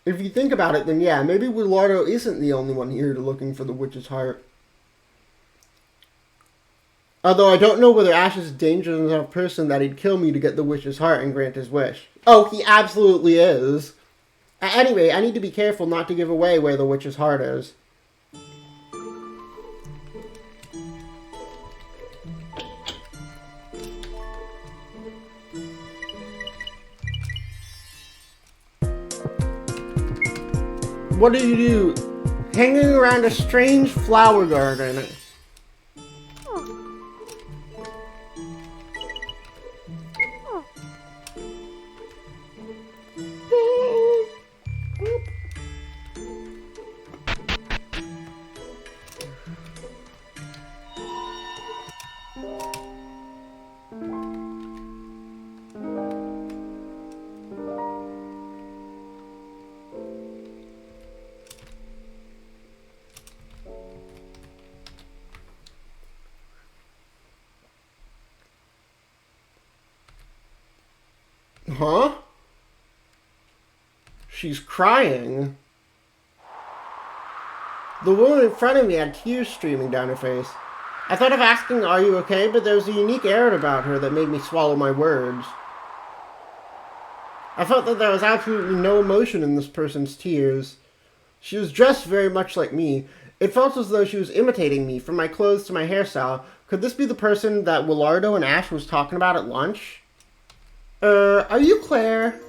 If you think about it, then yeah, maybe Willardo isn't the only one here looking for the Witch's Heart. Although I don't know whether Ash is a dangerous enough person that he'd kill me to get the Witch's Heart and grant his wish. Oh, he absolutely is. Anyway, I need to be careful not to give away where the Witch's Heart is. What do you do? Hanging around a strange flower garden. Huh? She's crying. The woman in front of me had tears streaming down her face. I thought of asking, "Are you okay?" but there was a unique air about her that made me swallow my words. I felt that there was absolutely no emotion in this person's tears. She was dressed very much like me. It felt as though she was imitating me, from my clothes to my hairstyle. Could this be the person that Willardo and Ash was talking about at lunch? Are you Claire?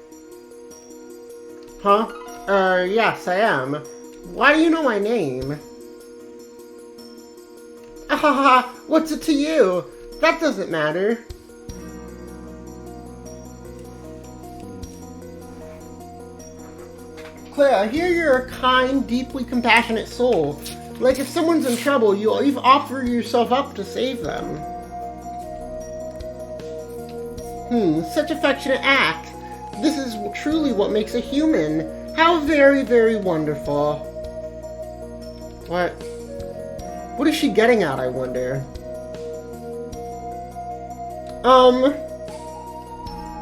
Huh? Yes, I am. Why do you know my name? Ahaha, what's it to you? That doesn't matter. Claire, I hear you're a kind, deeply compassionate soul. Like if someone's in trouble, you'll even offer yourself up to save them. Such affectionate act. This is truly what makes a human. How very, very wonderful. What is she getting at, I wonder?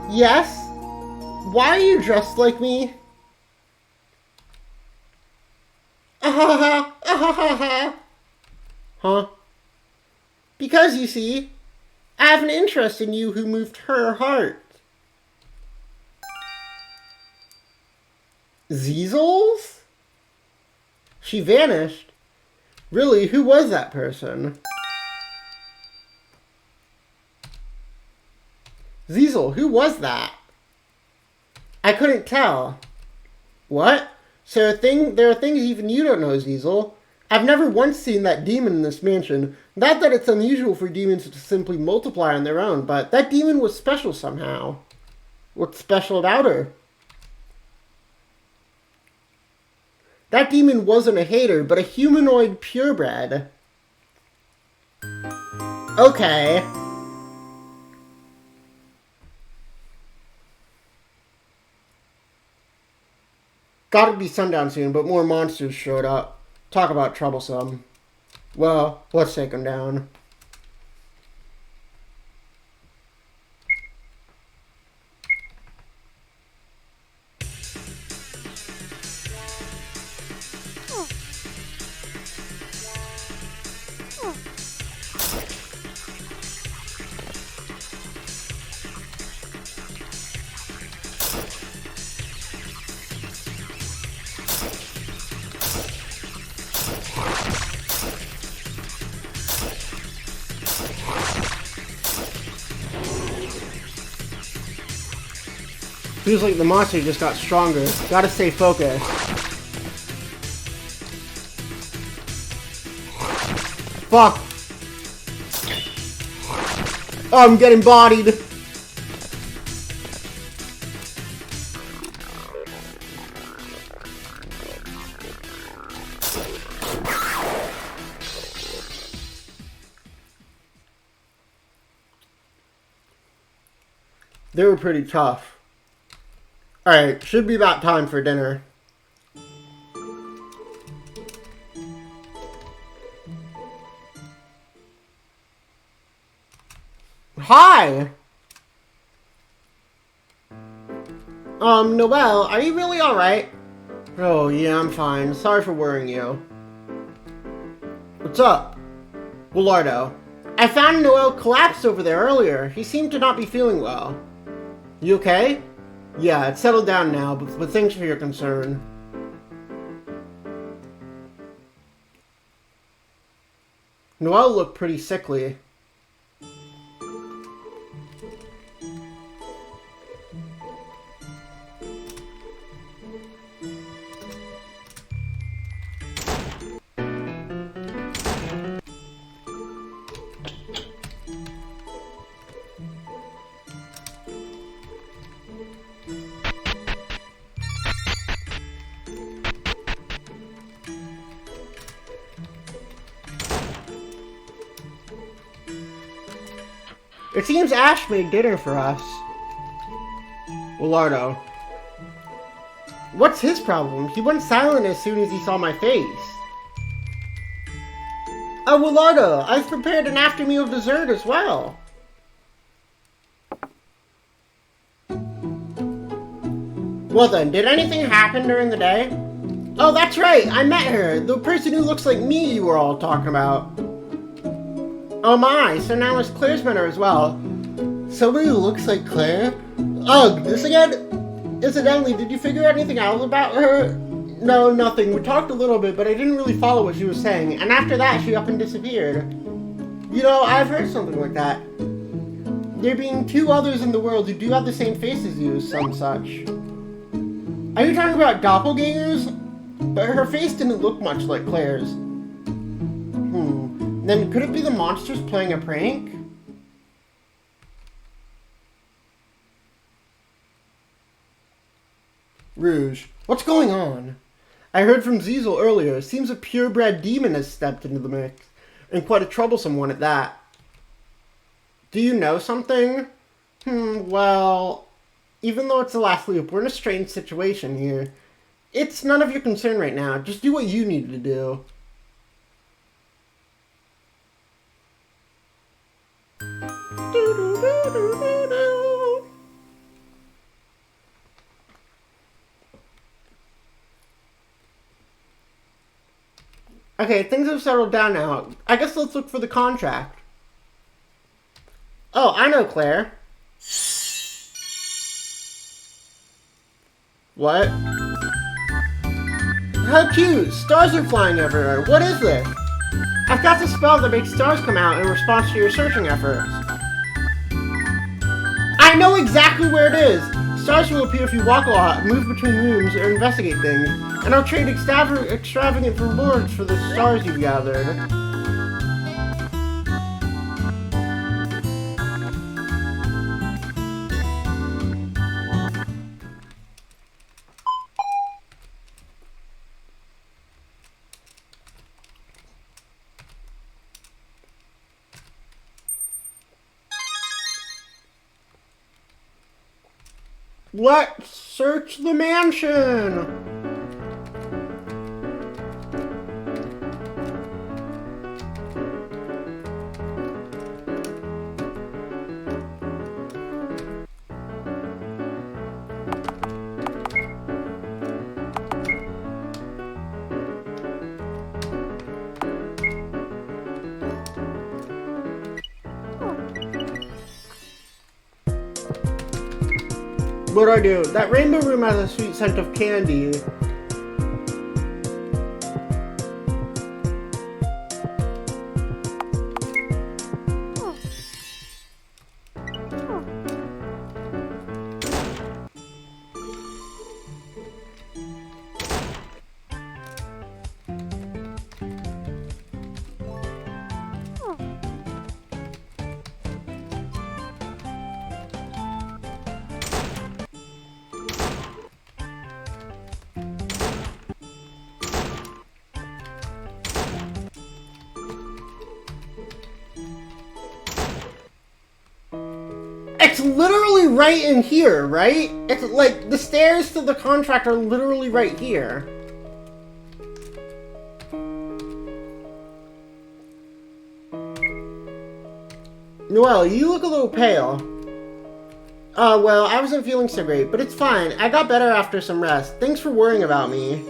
Yes? Why are you dressed like me? Huh? Because, you see, I have an interest in you who moved her heart. Ziezels? She vanished? Really, who was that person? Ziesel, who was that? I couldn't tell. What? So there are things even you don't know, Ziesel. I've never once seen that demon in this mansion. Not that it's unusual for demons to simply multiply on their own, but that demon was special somehow. What's special about her? That demon wasn't a hater, but a humanoid purebred. Okay. Gotta be sundown soon, but more monsters showed up. Talk about troublesome. Well, let's take them down. Feels like the monster just got stronger. Gotta stay focused. Fuck! Oh, I'm getting bodied! They were pretty tough. Alright, should be about time for dinner. Hi! Noelle, are you really alright? Oh, yeah, I'm fine. Sorry for worrying you. What's up? Willardo. I found Noelle collapsed over there earlier. He seemed to not be feeling well. You okay? Yeah, it's settled down now, but thanks for your concern. Noelle looked pretty sickly. It seems Ash made dinner for us. Willardo. What's his problem? He went silent as soon as he saw my face. Oh, Willardo, I've prepared an after-meal dessert as well. Well then, did anything happen during the day? Oh, that's right, I met her. The person who looks like me you were all talking about. Oh my, so now it's Claire's met her as well. Somebody who looks like Claire? Ugh, this again? Incidentally, did you figure anything out about her? No, nothing. We talked a little bit, but I didn't really follow what she was saying. And after that, she up and disappeared. You know, I've heard something like that. There being two others in the world who do have the same face as you, some such. Are you talking about doppelgangers? But her face didn't look much like Claire's. Then could it be the monsters playing a prank? Rouge, what's going on? I heard from Ziesel earlier. It seems a purebred demon has stepped into the mix. And quite a troublesome one at that. Do you know something? Well, even though it's the last loop, we're in a strange situation here. It's none of your concern right now. Just do what you need to do. Okay, things have settled down now. I guess let's look for the contract. Oh, I know, Claire. What? How cute! Stars are flying everywhere. What is this? I've got the spell that makes stars come out in response to your searching efforts. I know exactly where it is! Stars will appear if you walk a lot, move between rooms, or investigate things. And I'll trade extravagant rewards for the stars you've gathered. Let's search the mansion! What do I do? That rainbow room has a sweet scent of candy. It's literally right in here, right? It's like, the stairs to the contract are literally right here. Noelle, you look a little pale. Well, I wasn't feeling so great, but it's fine. I got better after some rest. Thanks for worrying about me.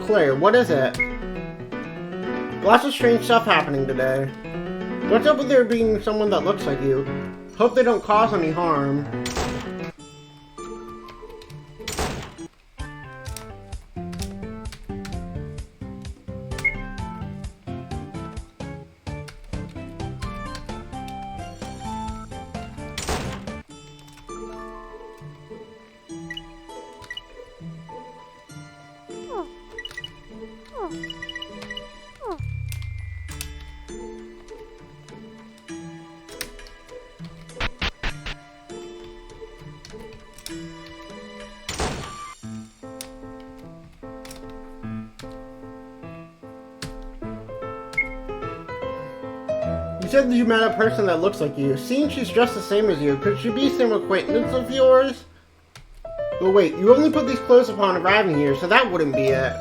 Claire, what is it? Lots of strange stuff happening today. What's up with there being someone that looks like you? Hope they don't cause any harm. You said that you met a person that looks like you. Seeing she's dressed the same as you, could she be some acquaintance of yours? But wait, you only put these clothes upon arriving here, so that wouldn't be it.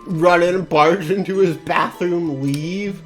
Run in, barge into his bathroom, leave.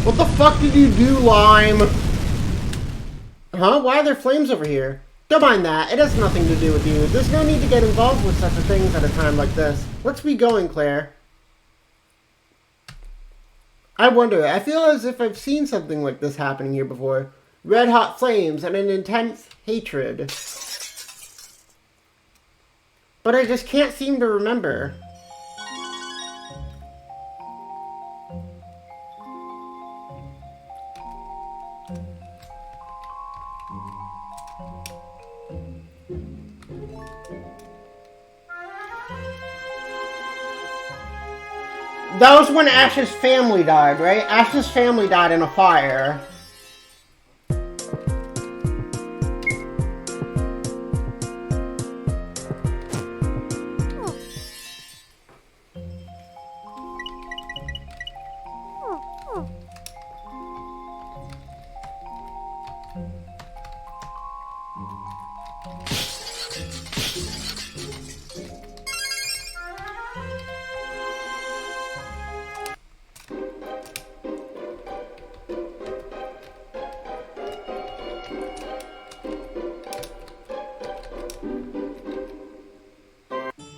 What the fuck did you do, Lime? Huh? Why are there flames over here? Don't mind that. It has nothing to do with you. There's no need to get involved with such a thing at a time like this. Let's be going, Claire. I wonder. I feel as if I've seen something like this happening here before. Red hot flames and an intense hatred. But I just can't seem to remember. That was when Ash's family died, right? Ash's family died in a fire.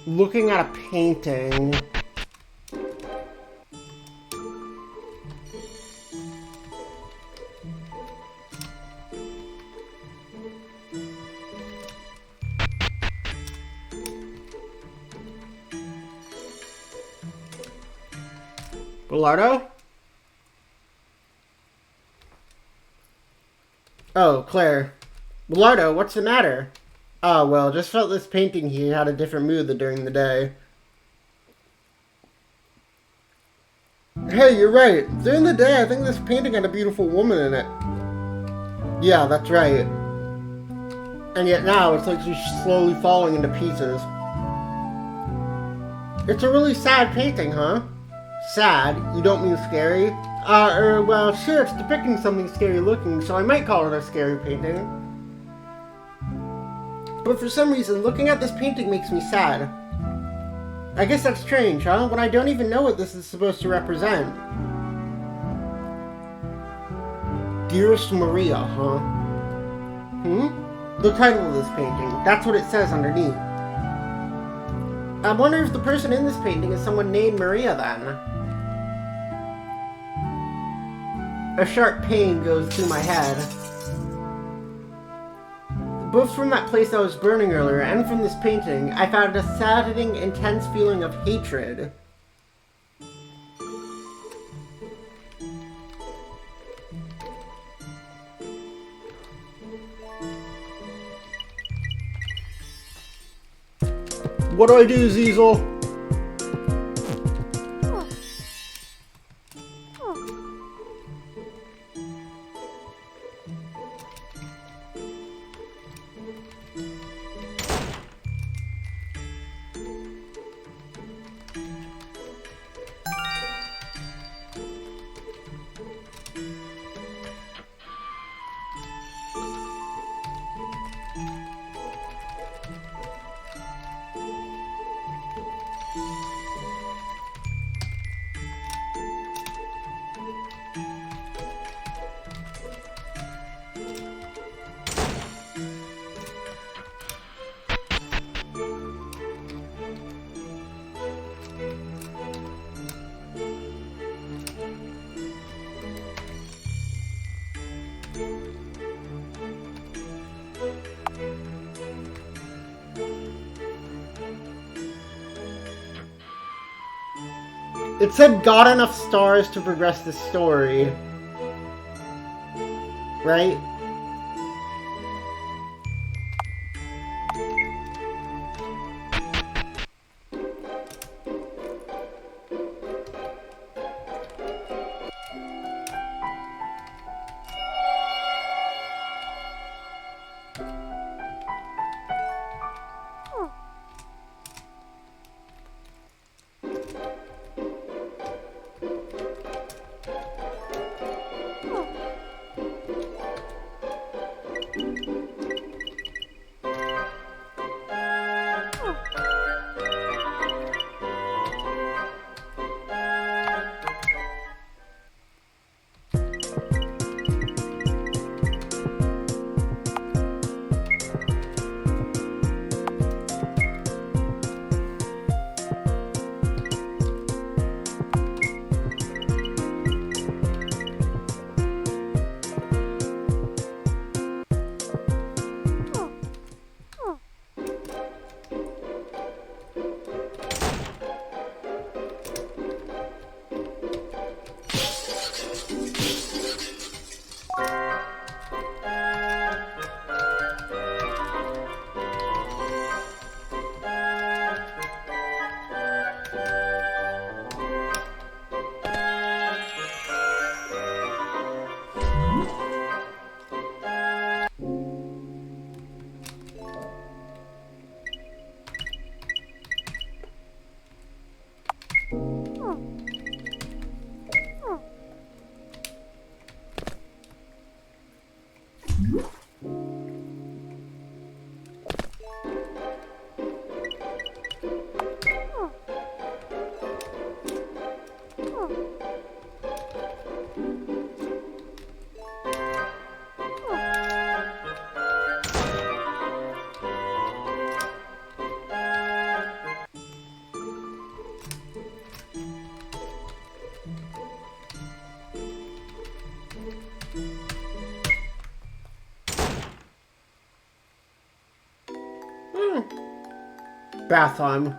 Looking at a painting. Belardo? Oh, Claire. Belardo, what's the matter? Oh, well, just felt this painting here had a different mood than during the day. Hey, you're right. During the day, I think this painting had a beautiful woman in it. Yeah, that's right. And yet now, it's like she's slowly falling into pieces. It's a really sad painting, huh? Sad? You don't mean scary? Well, sure, it's depicting something scary looking, so I might call it a scary painting. But for some reason, looking at this painting makes me sad. I guess that's strange, huh? When I don't even know what this is supposed to represent. Dearest Maria, huh? The title of this painting. That's what it says underneath. I wonder if the person in this painting is someone named Maria, then. A sharp pain goes through my head. Both from that place I was burning earlier and from this painting, I found a saddening, intense feeling of hatred. What do I do, Ziesel? It said got enough stars to progress the story. Right? Bath time.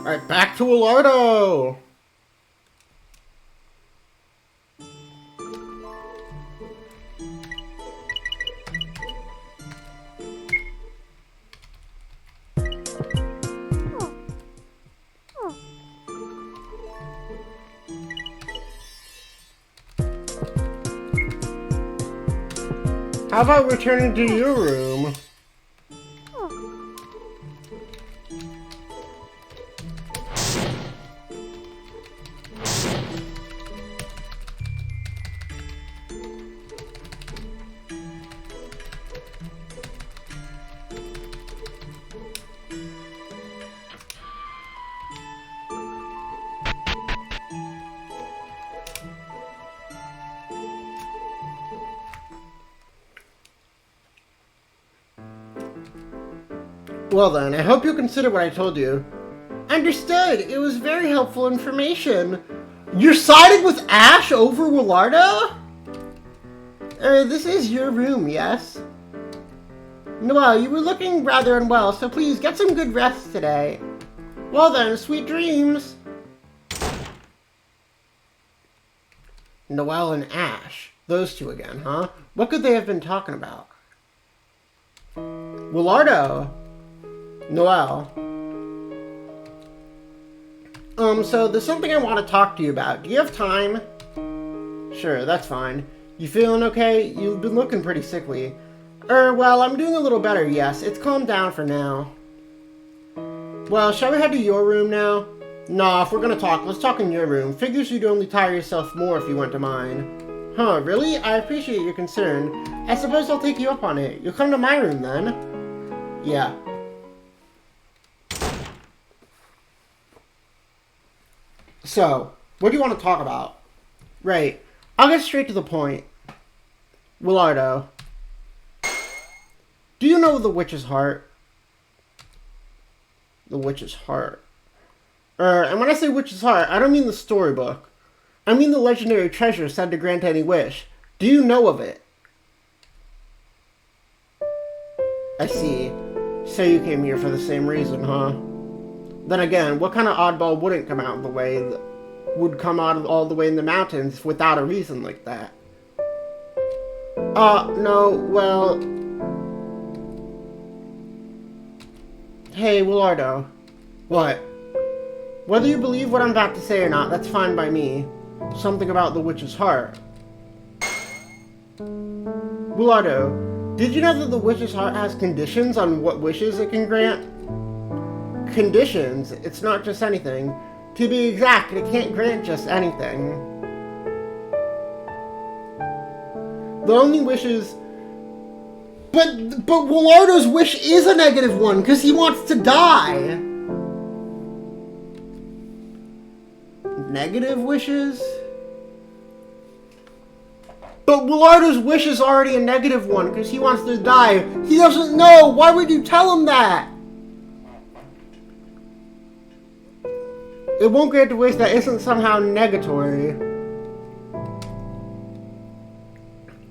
Alright, back to Alardo! How about returning to your room? Well then, I hope you'll consider what I told you. Understood! It was very helpful information. You're siding with Ash over Willardo? This is your room, yes? Noelle, you were looking rather unwell, so please get some good rest today. Well then, sweet dreams! Noelle and Ash. Those two again, huh? What could they have been talking about? Willardo! Noelle. So there's something I want to talk to you about. Do you have time? Sure, that's fine. You feeling okay? You've been looking pretty sickly. Well, I'm doing a little better, yes. It's calmed down for now. Well, shall we head to your room now? Nah, if we're gonna talk, let's talk in your room. Figures you'd only tire yourself more if you went to mine. Huh, really? I appreciate your concern. I suppose I'll take you up on it. You'll come to my room then? Yeah. So, what do you want to talk about? Right. I'll get straight to the point. Willardo. Do you know the Witch's Heart? The Witch's Heart. And when I say Witch's Heart, I don't mean the storybook. I mean the legendary treasure said to grant any wish. Do you know of it? I see. So you came here for the same reason, huh? Then again, what kind of oddball wouldn't come out of the way, would come out all the way in the mountains without a reason like that? No, well... Hey, Willardo. What? Whether you believe what I'm about to say or not, that's fine by me. Something about the Witch's Heart. Bulardo, did you know that the witch's heart has conditions on what wishes it can grant? Conditions? It's not just anything. To be exact, it can't grant just anything. The only wishes... But Willardo's wish is a negative one, because he wants to die. Negative wishes? But Willardo's wish is already a negative one, because he wants to die. He doesn't know! Why would you tell him that? It won't grant a wish that isn't somehow negatory.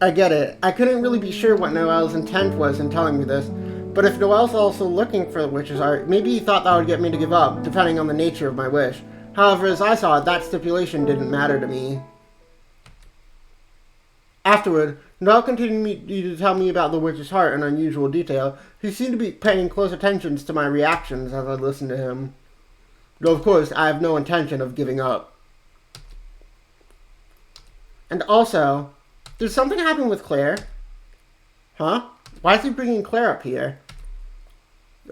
I get it. I couldn't really be sure what Noel's intent was in telling me this, but if Noel's also looking for the witch's heart, maybe he thought that would get me to give up, depending on the nature of my wish. However, as I saw it, that stipulation didn't matter to me. Afterward, Noel continued to tell me about the witch's heart in unusual detail. He seemed to be paying close attention to my reactions as I listened to him. Though, of course, I have no intention of giving up. And also, did something happen with Claire? Huh? Why is he bringing Claire up here?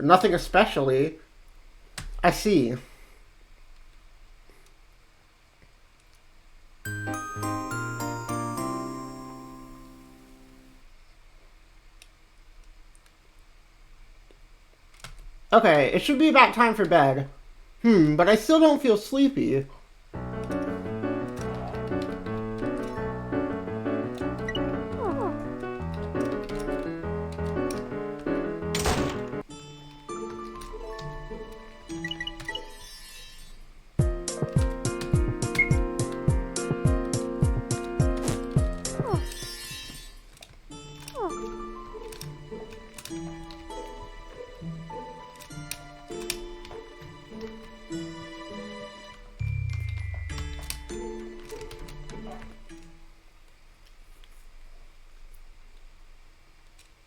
Nothing especially. I see. Okay, it should be about time for bed. But I still don't feel sleepy.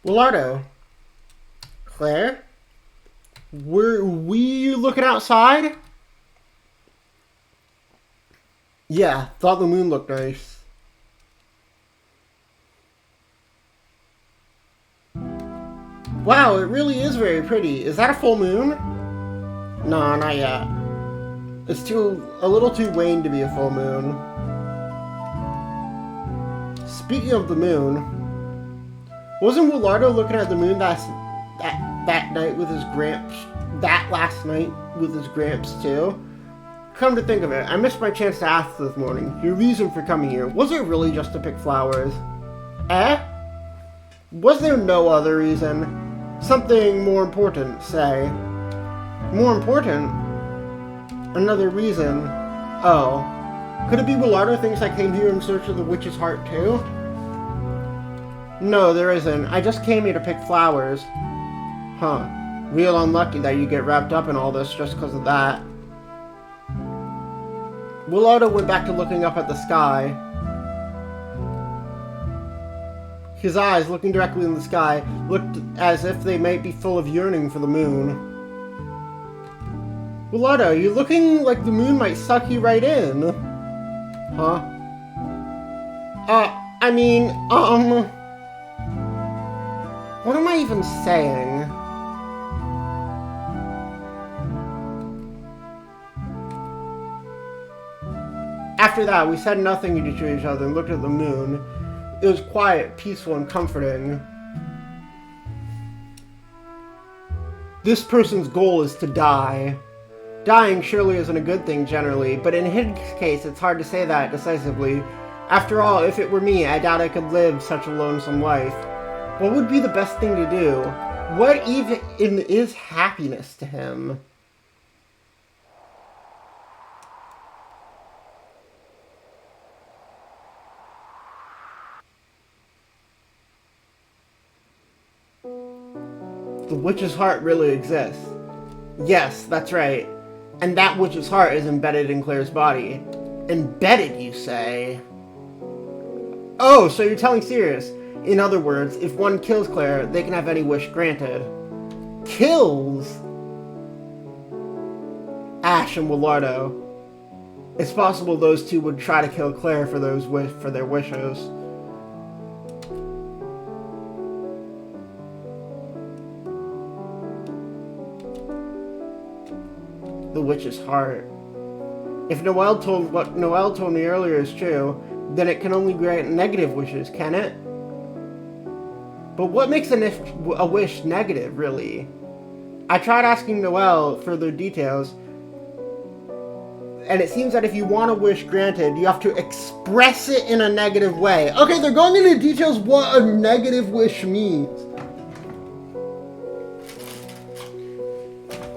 Willardo. Claire? Were we looking outside? Yeah, thought the moon looked nice. Wow, it really is very pretty. Is that a full moon? No, not yet. It's a little too wan to be a full moon. Speaking of the moon, wasn't Willardo looking at the moon that night with his gramps? That last night with his gramps too? Come to think of it, I missed my chance to ask this morning. Your reason for coming here, was it really just to pick flowers? Was there no other reason? Something more important, say. More important? Another reason? Oh. Could it be Willardo thinks I came here in search of the witch's heart too? No, there isn't. I just came here to pick flowers. Huh. Real unlucky that you get wrapped up in all this just because of that. Willardo went back to looking up at the sky. His eyes, looking directly in the sky, looked as if they might be full of yearning for the moon. Willardo, you're looking like the moon might suck you right in. Huh? What am I even saying? After that, we said nothing to each other and looked at the moon. It was quiet, peaceful, and comforting. This person's goal is to die. Dying surely isn't a good thing generally, but in his case, it's hard to say that decisively. After all, if it were me, I doubt I could live such a lonesome life. What would be the best thing to do? What even is happiness to him? The witch's heart really exists. Yes, that's right. And that witch's heart is embedded in Claire's body. Embedded, you say? Oh, so you're telling serious. In other words, if one kills Claire, they can have any wish granted. Kills? Ash and Willardo. It's possible those two would try to kill Claire for their wishes. the witch's heart. If what Noelle told me earlier is true, then it can only grant negative wishes, can it? But what makes a wish negative, really? I tried asking Noelle further details, and it seems that if you want a wish granted, you have to express it in a negative way. Okay, they're going into details what a negative wish means.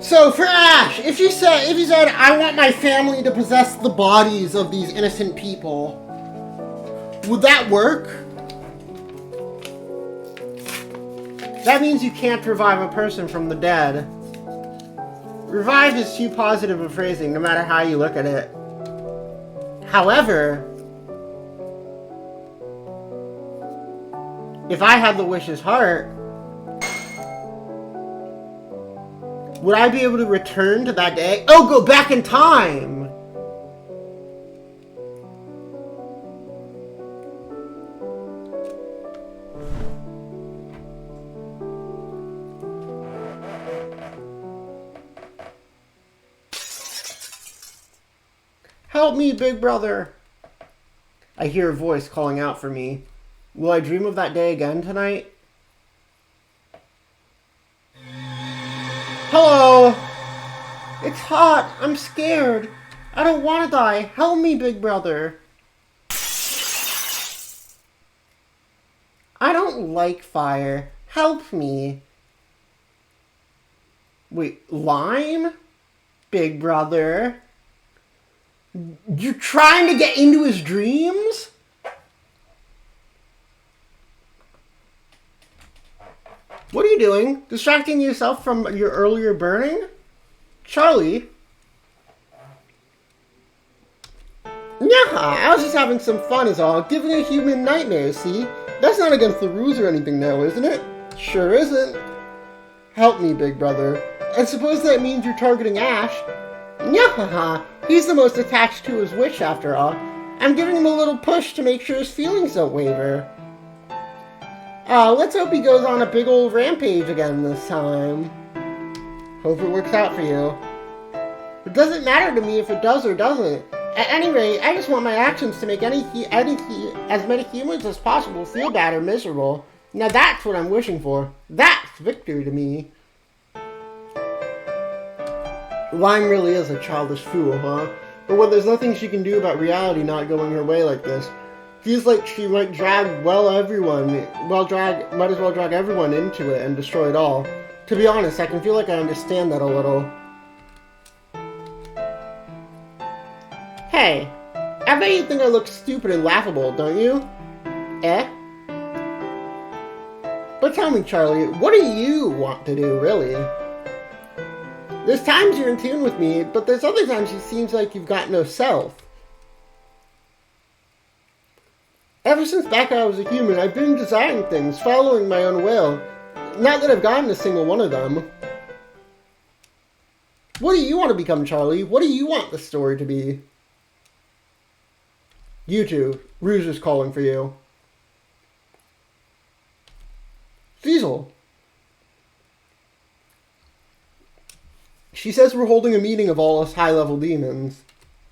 So for Ash, if you said, I want my family to possess the bodies of these innocent people, would that work? That means you can't revive a person from the dead. Revive is too positive a phrasing, no matter how you look at it. However, if I had the wish's heart, would I be able to return to that day? Oh, go back in time! Help me, big brother! I hear a voice calling out for me. Will I dream of that day again tonight? Hello! It's hot! I'm scared! I don't want to die! Help me, big brother! I don't like fire. Help me! Wait, Lime? Big brother? You're trying to get into his dreams? What are you doing? Distracting yourself from your earlier burning? Charlie? Nah, I was just having some fun is all. Giving a human nightmares, see? That's not against the rules or anything now, isn't it? Sure isn't. Help me, big brother. I suppose that means you're targeting Ash. Nyahaha, he's the most attached to his wish after all. I'm giving him a little push to make sure his feelings don't waver. Let's hope he goes on a big old rampage again this time. Hope it works out for you. It doesn't matter to me if it does or doesn't. At any rate, I just want my actions to make as many humans as possible feel bad or miserable. Now that's what I'm wishing for. That's victory to me. Lime really is a childish fool, huh? But when there's nothing she can do about reality not going her way like this, feels like she might as well drag everyone into it and destroy it all. To be honest, I can feel like I understand that a little. Hey, I bet you think I look stupid and laughable, don't you? Eh? But tell me, Charlie, what do you want to do, really? There's times you're in tune with me, but there's other times it seems like you've got no self. Ever since back when I was a human, I've been desiring things, following my own will. Not that I've gotten a single one of them. What do you want to become, Charlie? What do you want the story to be? You two, Rouge is calling for you. Cecil. She says we're holding a meeting of all us high-level demons.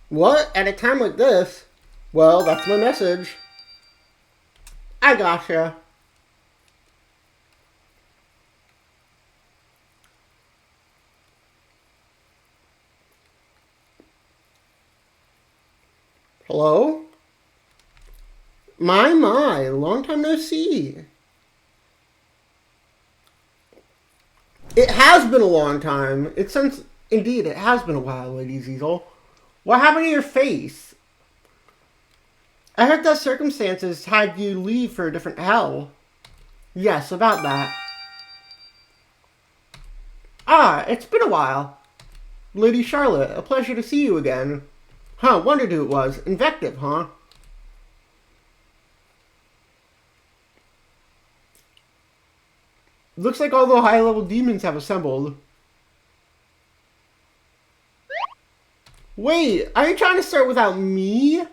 What? At a time like this? Well, that's my message. I gotcha. Hello? My, long time no see. It has been a long time. Indeed, it has been a while, Lady Cecil. What happened to your face? I heard that circumstances had you leave for a different hell. Yes, about that. Ah, it's been a while. Lady Charlotte, a pleasure to see you again. Huh, wondered who it was. Invective, huh? Looks like all the high-level demons have assembled. Wait, are you trying to start without me?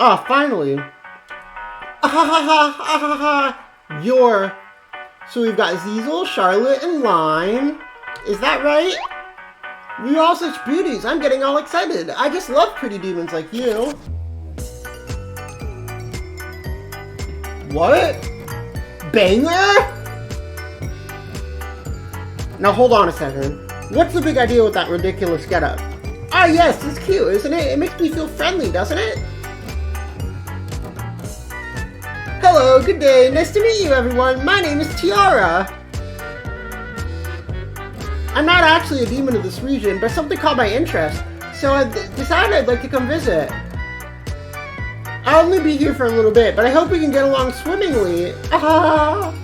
Ah, finally. You're... So we've got Cecil, Charlotte, and Lime. Is that right? We're all such beauties. I'm getting all excited. I just love pretty demons like you. What? Banger? Now hold on a second. What's the big idea with that ridiculous getup? Ah yes, it's cute, isn't it? It makes me feel friendly, doesn't it? Hello, good day. Nice to meet you, everyone. My name is Tiara. I'm not actually a demon of this region, but something caught my interest, so I decided I'd like to come visit. I'll only be here for a little bit, but I hope we can get along swimmingly. Ah!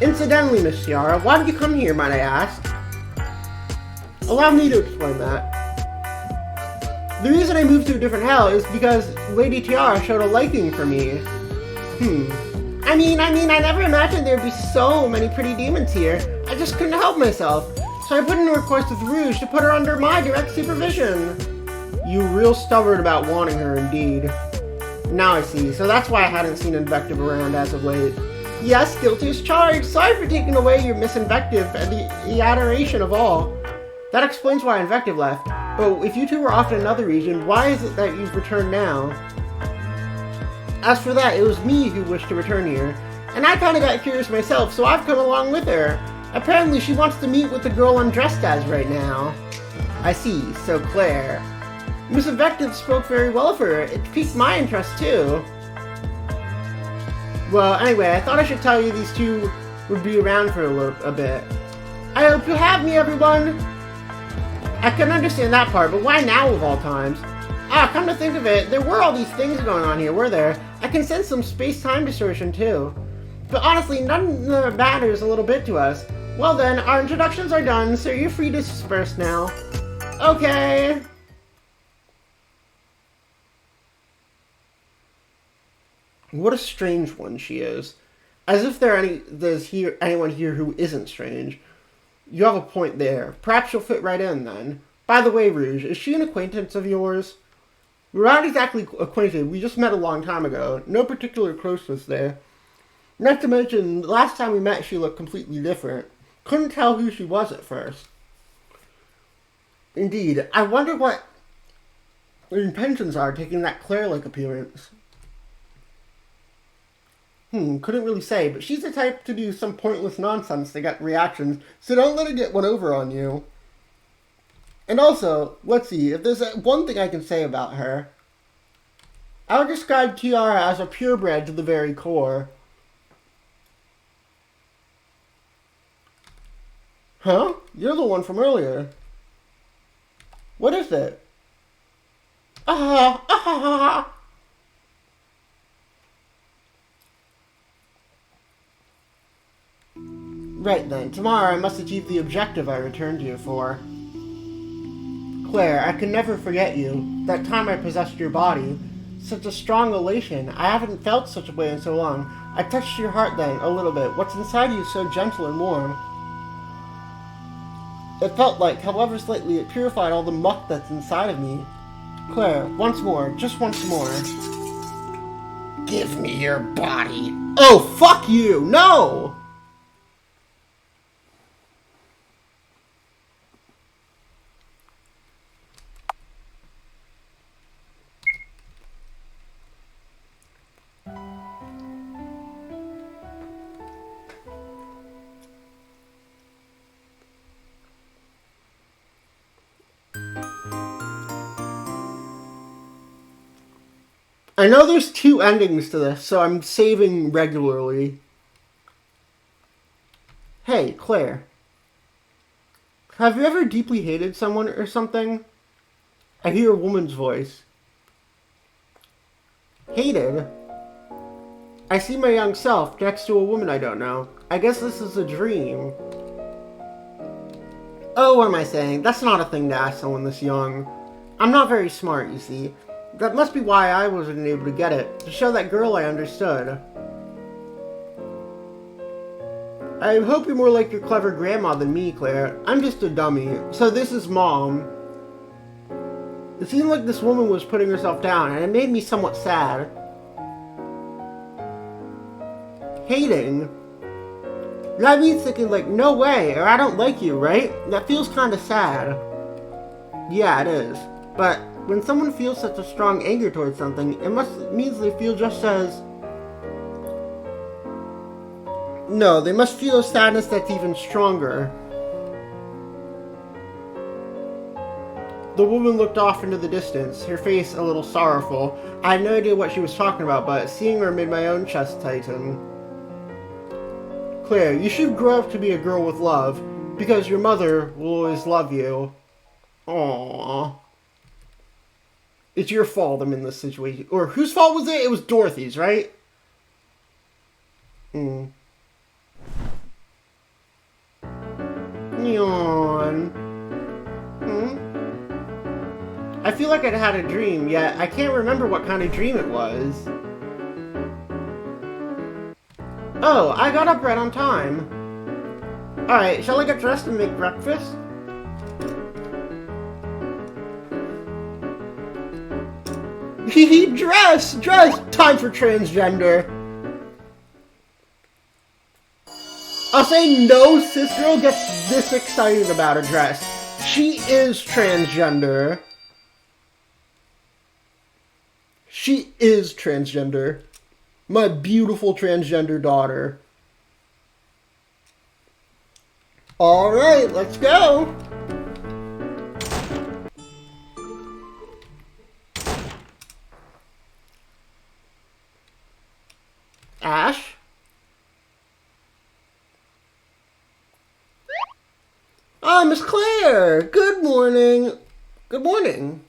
Incidentally, Miss Tiara, why did you come here, might I ask? Allow me to explain that. The reason I moved to a different hell is because Lady Tiara showed a liking for me. I mean, I never imagined there'd be so many pretty demons here. I just couldn't help myself. So I put in a request with Rouge to put her under my direct supervision. You real stubborn about wanting her, indeed. Now I see. So that's why I hadn't seen Invective around as of late. Yes, guilty as charged. Sorry for taking away your Miss Invective and the adoration of all. That explains why Invective left. But if you two were off in another region, why is it that you've returned now? As for that, it was me who wished to return here. And I kinda got curious myself, so I've come along with her. Apparently she wants to meet with the girl I'm dressed as right now. I see, so Claire. Miss Invective spoke very well of her. It piqued my interest too. Well, anyway, I thought I should tell you these two would be around for a bit. I hope you'll have me, everyone! I can understand that part, but why now of all times? Ah, come to think of it, there were all these things going on here, were there? I can sense some space-time distortion, too. But honestly, none of that matters a little bit to us. Well then, our introductions are done, so you're free to disperse now. Okay. What a strange one she is. As if there's anyone here who isn't strange. You have a point there. Perhaps you'll fit right in, then. By the way, Rouge, is she an acquaintance of yours? We're not exactly acquainted. We just met a long time ago. No particular closeness there. Not to mention, the last time we met, she looked completely different. Couldn't tell who she was at first. Indeed. I wonder what her intentions are taking that Claire-like appearance. Couldn't really say, but she's the type to do some pointless nonsense to get reactions, so don't let her get one over on you. And also, let's see, if there's one thing I can say about her, I would describe Tiara as a purebred to the very core. Huh? You're the one from earlier. What is it? Right then, tomorrow I must achieve the objective I returned here for. Claire, I can never forget you. That time I possessed your body. Such a strong elation. I haven't felt such a way in so long. I touched your heart then, a little bit. What's inside you is so gentle and warm. It felt like, however slightly, it purified all the muck that's inside of me. Claire, once more, just once more. Give me your body. Oh, fuck you! No! I know there's 2 endings to this, so I'm saving regularly. Hey, Claire. Have you ever deeply hated someone or something? I hear a woman's voice. Hated? I see my young self next to a woman I don't know. I guess this is a dream. Oh, what am I saying? That's not a thing to ask someone this young. I'm not very smart, you see. That must be why I wasn't able to get it, to show that girl I understood. I hope you're more like your clever grandma than me, Claire. I'm just a dummy. So this is Mom. It seemed like this woman was putting herself down, and it made me somewhat sad. Hating? That means thinking like, no way, or I don't like you, right? That feels kinda sad. Yeah, it is. But when someone feels such a strong anger towards something, it means they feel just as... No, they must feel a sadness that's even stronger. The woman looked off into the distance, her face a little sorrowful. I had no idea what she was talking about, but seeing her made my own chest tighten. Claire, you should grow up to be a girl with love, because your mother will always love you. Aww. It's your fault I'm in this situation. Or whose fault was it? It was Dorothy's, right? Yawn. I feel like I'd had a dream, yet I can't remember what kind of dream it was. Oh, I got up right on time. Alright, shall I get dressed and make breakfast? Hehe, dress! Dress! Time for transgender. I'll say no cis girl gets this excited about a dress. She is transgender. She is transgender. My beautiful transgender daughter. Alright, let's go! Ash? Ah, Miss Claire! Good morning! Good morning.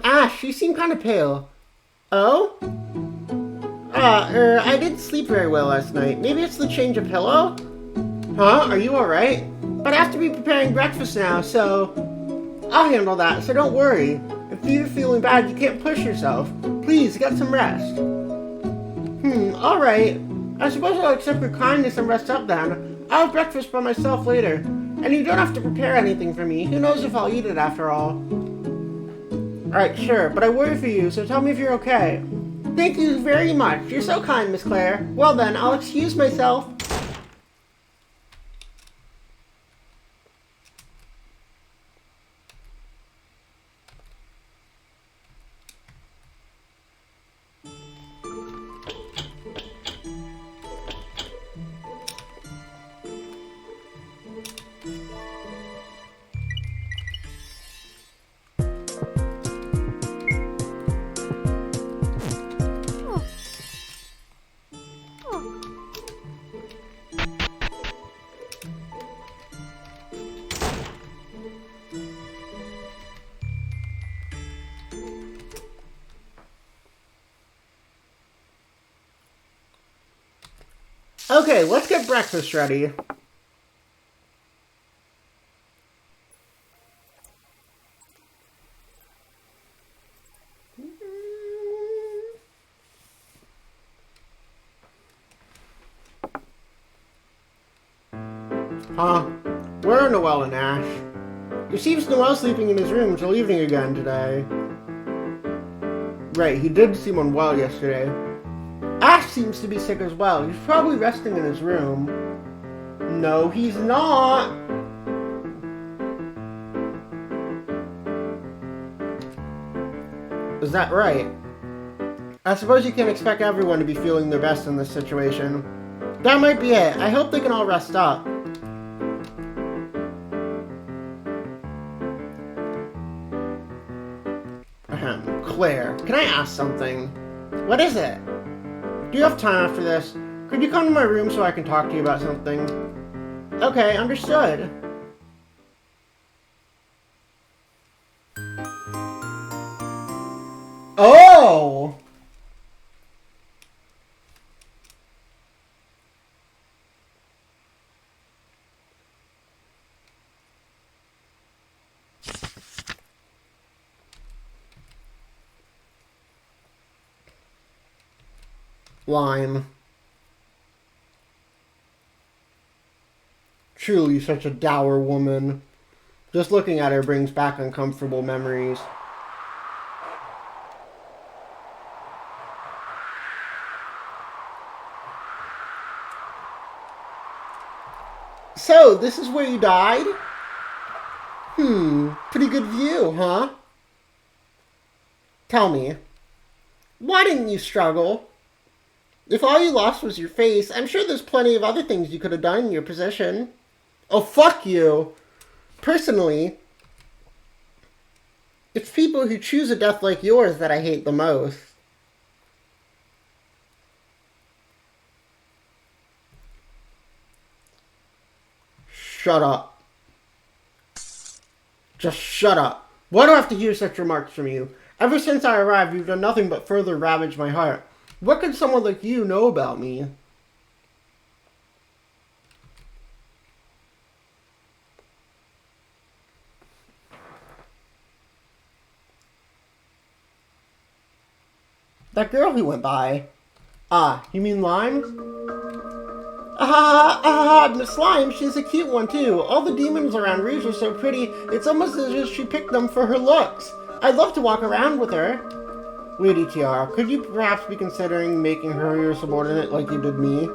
Ash, you seem kind of pale. Oh? I didn't sleep very well last night. Maybe it's the change of pillow? Huh? Are you alright? But I have to be preparing breakfast now, so... I'll handle that, so don't worry. If you're feeling bad, you can't push yourself. Please, get some rest. Alright. I suppose I'll accept your kindness and rest up then. I'll have breakfast by myself later. And you don't have to prepare anything for me. Who knows if I'll eat it after all. Alright, sure, but I worry for you, so tell me if you're okay. Thank you very much. You're so kind, Miss Claire. Well then, I'll excuse myself. Okay, let's get breakfast ready. Huh? Where are Noelle and Ash? It seems Noelle's sleeping in his room till evening again today. Right, he did seem unwell yesterday. Ash seems to be sick as well. He's probably resting in his room. No, he's not. Is that right? I suppose you can expect everyone to be feeling their best in this situation. That might be it. I hope they can all rest up. Claire, can I ask something? What is it? Do you have time after this? Could you come to my room so I can talk to you about something? Okay, understood. Oh! Lime. Truly such a dour woman. Just looking at her brings back uncomfortable memories. So, this is where you died? Pretty good view, huh? Tell me, why didn't you struggle? If all you lost was your face, I'm sure there's plenty of other things you could have done in your position. Oh, fuck you! Personally, it's people who choose a death like yours that I hate the most. Shut up. Just shut up. Why do I have to hear such remarks from you? Ever since I arrived, you've done nothing but further ravage my heart. What could someone like you know about me? That girl who went by. Ah, you mean Limes? Miss Lime, she's a cute one too. All the demons around Rouge are so pretty, it's almost as if she picked them for her looks. I'd love to walk around with her. Lady Tiara, could you perhaps be considering making her your subordinate like you did me?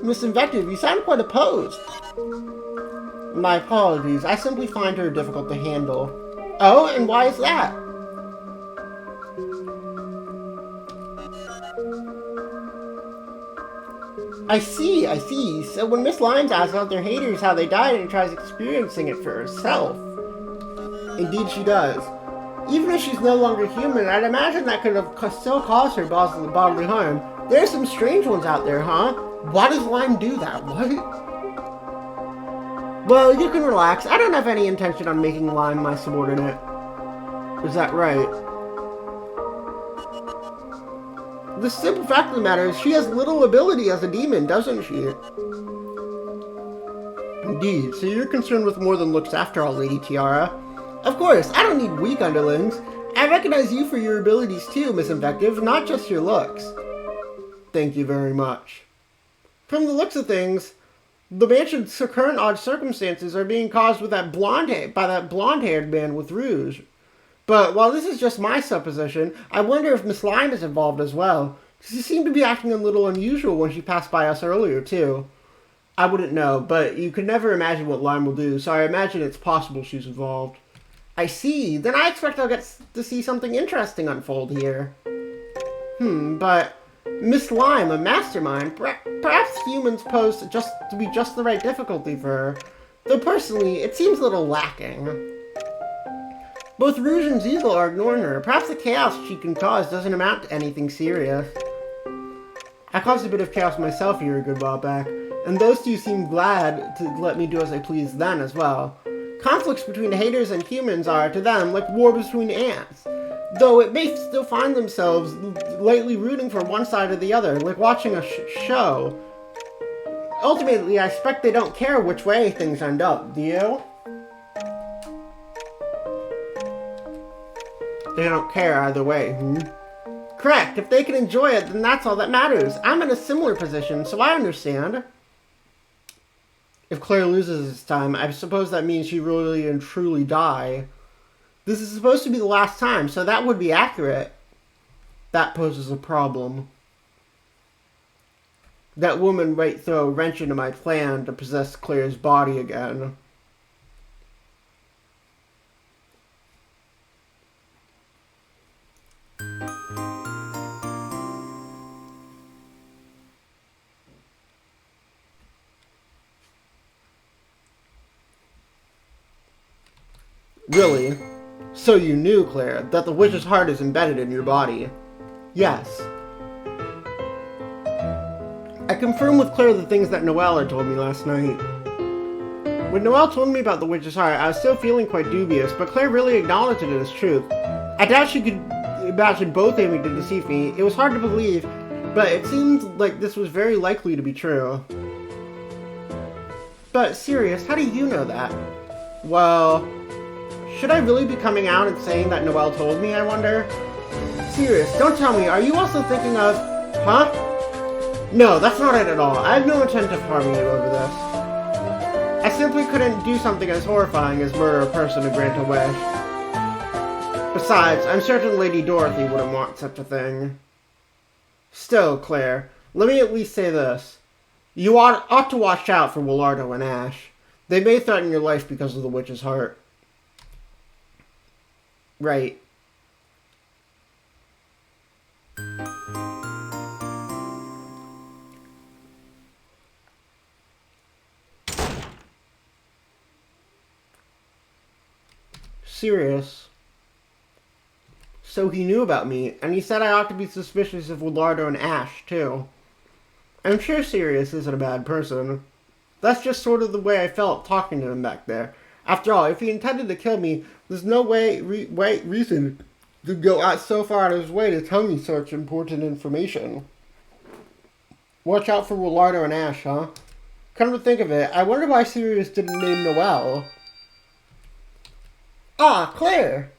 Miss Invective, you sound quite opposed. My apologies, I simply find her difficult to handle. Oh, and why is that? I see. So when Miss Limes asks out their haters how they died and tries experiencing it for herself. Indeed she does. Even if she's no longer human, I'd imagine that could have still caused her bodily harm. There are some strange ones out there, huh? Why does Lime do that? What? Well, you can relax. I don't have any intention on making Lime my subordinate. Is that right? The simple fact of the matter is she has little ability as a demon, doesn't she? Indeed, so you're concerned with more than looks after all, Lady Tiara. Of course, I don't need weak underlings. I recognize you for your abilities too, Miss Invective, not just your looks. Thank you very much. From the looks of things, the mansion's current odd circumstances are being caused with by that blonde-haired man with rouge. But while this is just my supposition, I wonder if Miss Lime is involved as well. She seemed to be acting a little unusual when she passed by us earlier, too. I wouldn't know, but you could never imagine what Lime will do, so I imagine it's possible she's involved. I see. Then I expect I'll get to see something interesting unfold here. But Miss Lime, a mastermind, perhaps humans pose to be just the right difficulty for her. Though personally, it seems a little lacking. Both Rouge and Ziegel are ignoring her. Perhaps the chaos she can cause doesn't amount to anything serious. I caused a bit of chaos myself here a good while back, and those two seemed glad to let me do as I pleased then as well. Conflicts between haters and humans are, to them, like war between ants. Though it may still find themselves lightly rooting for one side or the other, like watching a show. Ultimately, I expect they don't care which way things end up, do you? They don't care either way, Correct. If they can enjoy it, then that's all that matters. I'm in a similar position, so I understand. If Claire loses this time, I suppose that means she really and truly die. This is supposed to be the last time, so that would be accurate. That poses a problem. That woman might throw a wrench into my plan to possess Claire's body again. Really? So you knew, Claire, that the witch's heart is embedded in your body? Yes. I confirmed with Claire the things that Noelle had told me last night. When Noelle told me about the witch's heart, I was still feeling quite dubious, but Claire really acknowledged it as truth. I doubt she could imagine both aiming to deceive me. It was hard to believe, but it seemed like this was very likely to be true. But, Sirius, how do you know that? Well, should I really be coming out and saying that Noelle told me, I wonder? Sirius, don't tell me, are you also thinking of... Huh? No, that's not it at all. I have no intent of harming you over this. I simply couldn't do something as horrifying as murder a person to grant a wish. Besides, I'm certain Lady Dorothy wouldn't want such a thing. Still, Claire, let me at least say this. You ought to watch out for Willardo and Ash. They may threaten your life because of the witch's heart. Right. Sirius. So he knew about me, and he said I ought to be suspicious of Willardo and Ash, too. I'm sure Sirius isn't a bad person. That's just sort of the way I felt talking to him back there. After all, if he intended to kill me, there's no reason to go out so far out of his way to tell me such important information. Watch out for Willardo and Ash, huh? Come to think of it, I wonder why Sirius didn't name Noelle. Ah, Claire!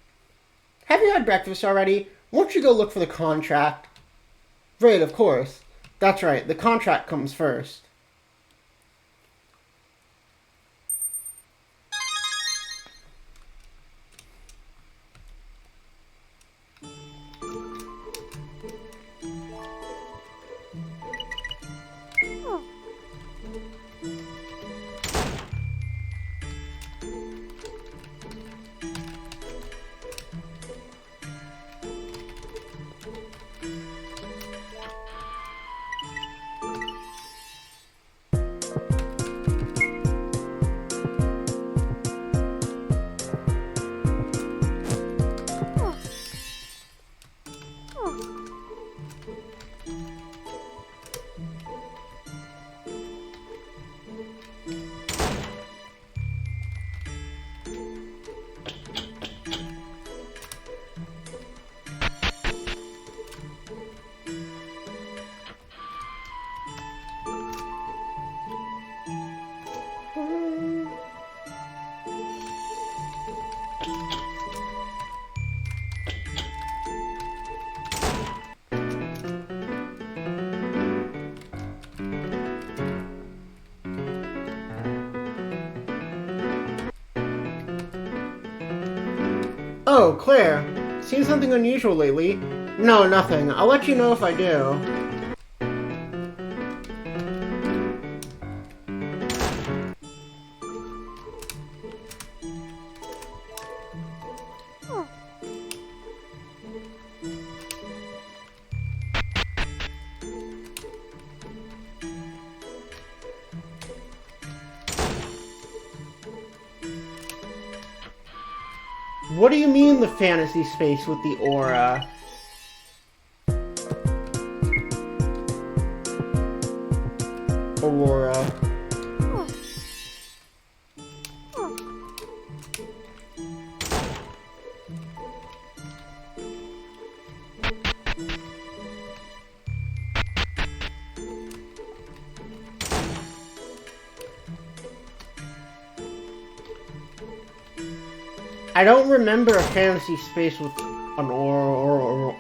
Have you had breakfast already? Won't you go look for the contract? Right, of course. That's right, the contract comes first. Oh, Claire. Seen something unusual lately? No, nothing. I'll let you know if I do. What do you mean the fantasy space with the aura? Aurora. I don't remember a fantasy space with an aura or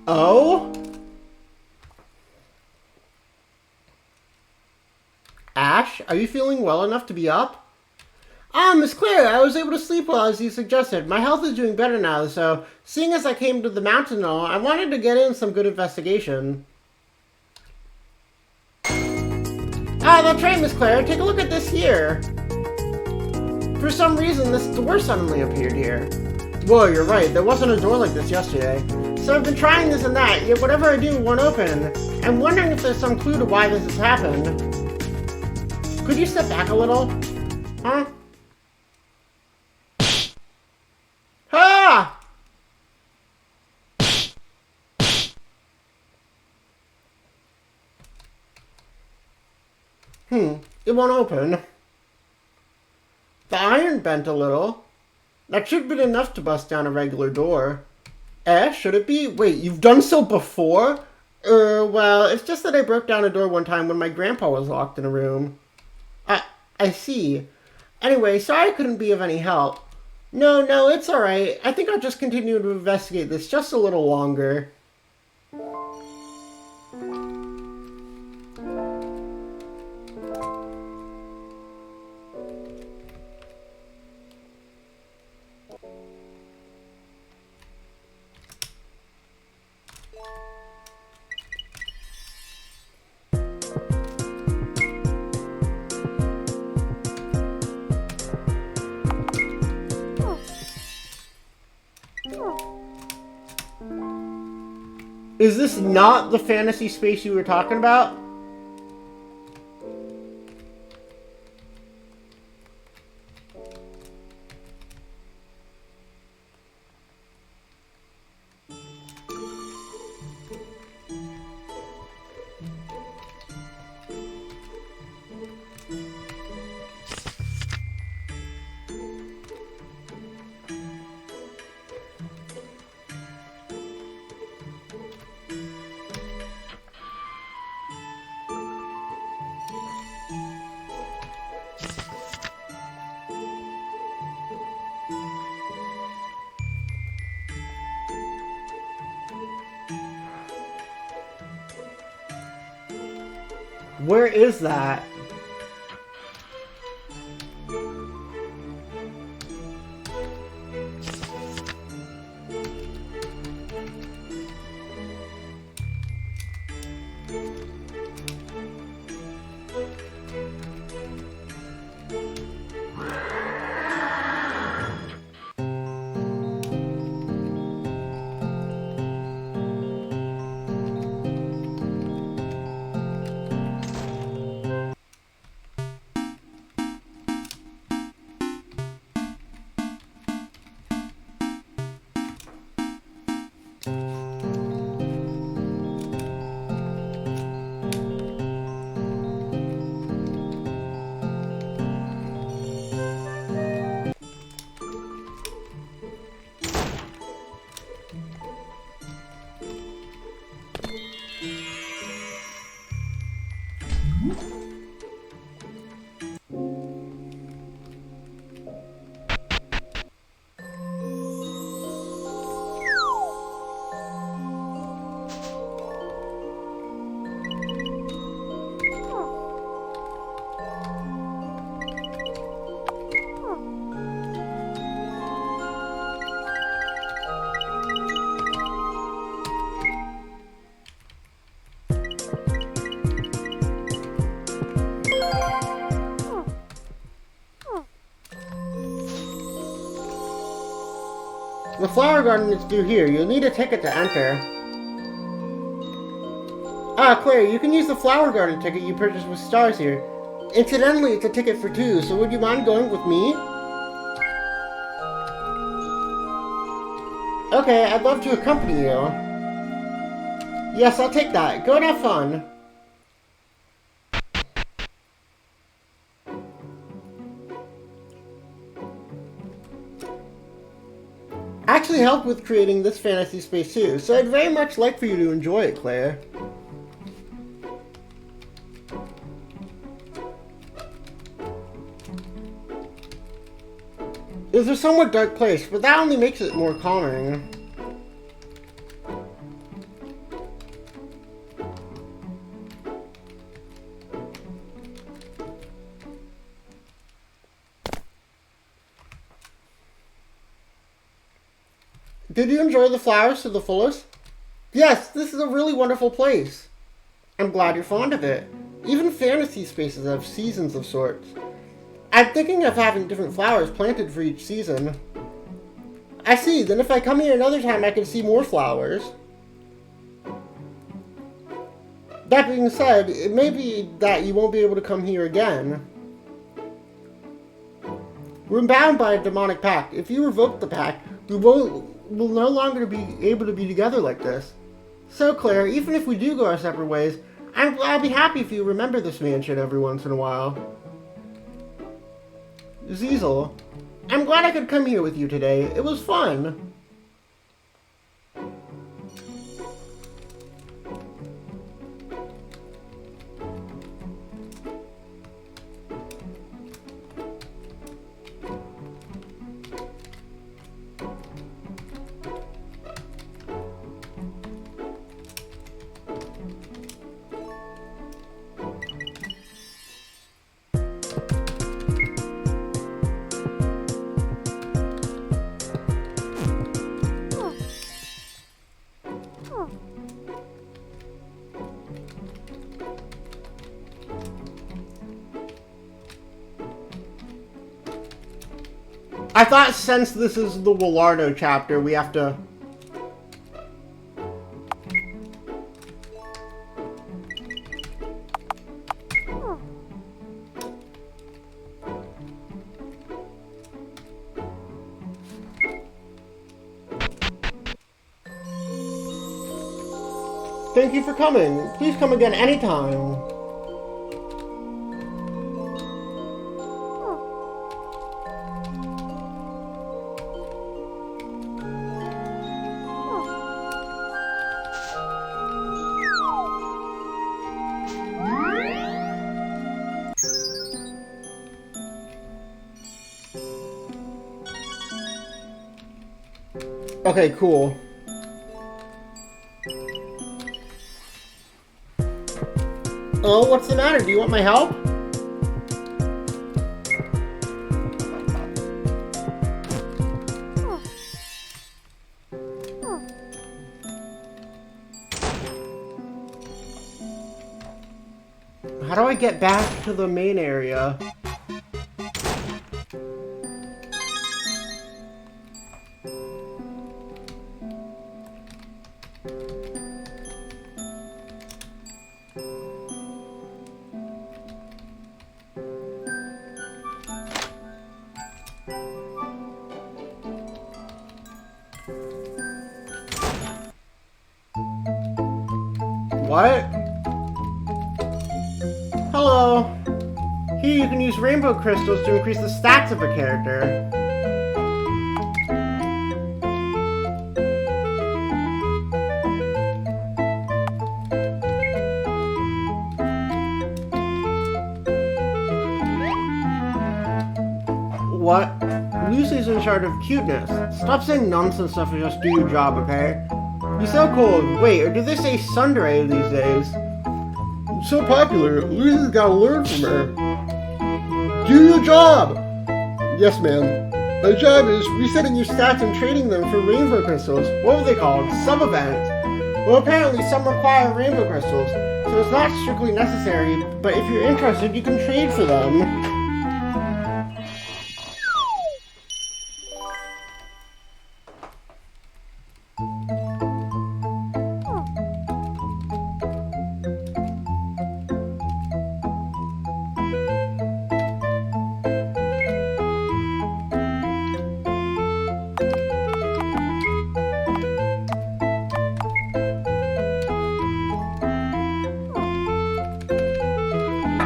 Oh? Ash, are you feeling well enough to be up? Ah, Miss Claire, I was able to sleep well as you suggested. My health is doing better now, so seeing as I came to the mountain and all, I wanted to get in some good investigation. Ah, that's right, Miss Claire. Take a look at this here. For some reason, this door suddenly appeared here. Whoa, you're right. There wasn't a door like this yesterday. So I've been trying this and that, yet whatever I do won't open. I'm wondering if there's some clue to why this has happened. Could you step back a little? Huh? Ah! It won't open. The iron bent a little. That should have been enough to bust down a regular door. Should it be? Wait, you've done so before? Well, it's just that I broke down a door one time when my grandpa was locked in a room. I see. Anyway, sorry I couldn't be of any help. No, it's alright. I think I'll just continue to investigate this just a little longer. Is this not the fantasy space you were talking about? Where is that? The flower garden is through here. You'll need a ticket to enter. Ah, Claire, you can use the flower garden ticket you purchased with stars here. Incidentally, it's a ticket for two, so would you mind going with me? Okay, I'd love to accompany you. Yes, I'll take that. Go and have fun. I actually helped with creating this fantasy space too, so I'd very much like for you to enjoy it, Claire. It's a somewhat dark place, but that only makes it more calming. Did you enjoy the flowers to the fullest? Yes, this is a really wonderful place. I'm glad you're fond of it. Even fantasy spaces have seasons of sorts. I'm thinking of having different flowers planted for each season. I see, then if I come here another time I can see more flowers. That being said, it may be that you won't be able to come here again. We're bound by a demonic pact. If you revoke the pact, we'll no longer be able to be together like this. So, Claire, even if we do go our separate ways, I'll be happy if you remember this mansion every once in a while. Ziesel, I'm glad I could come here with you today. It was fun. I thought since this is the Willardo chapter, we have to... Thank you for coming. Please come again anytime. Okay, cool. Oh, what's the matter? Do you want my help? How do I get back to the main area? What? Hello. Here you can use rainbow crystals to increase the stats of a character. What? Lucy's in charge of cuteness. Stop saying nonsense stuff and just do your job, okay? You're so cool. Wait, or do they say tsundere these days? It's so popular. Lucy's gotta learn from her. Do your job! Yes, ma'am. My job is resetting your stats and trading them for rainbow crystals. What were they called? Sub-events. Well, apparently some require rainbow crystals, so it's not strictly necessary, but if you're interested, you can trade for them.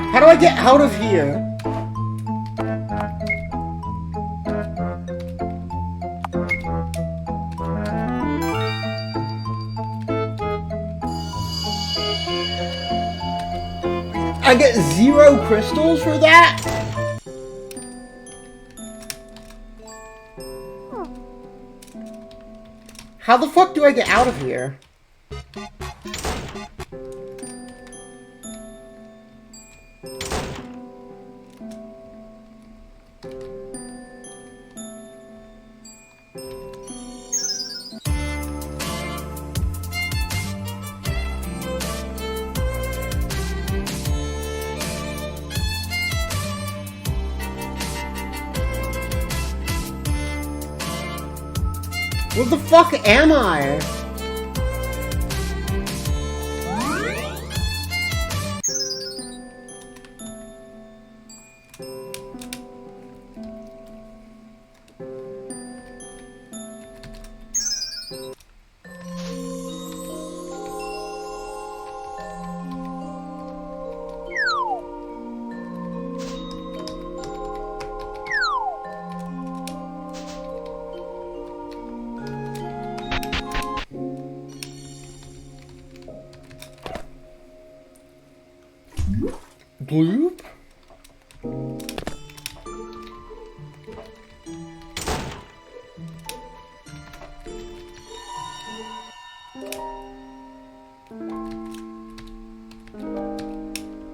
How do I get out of here? I get 0 crystals for that? How the fuck do I get out of here? What the fuck am I? Bloop?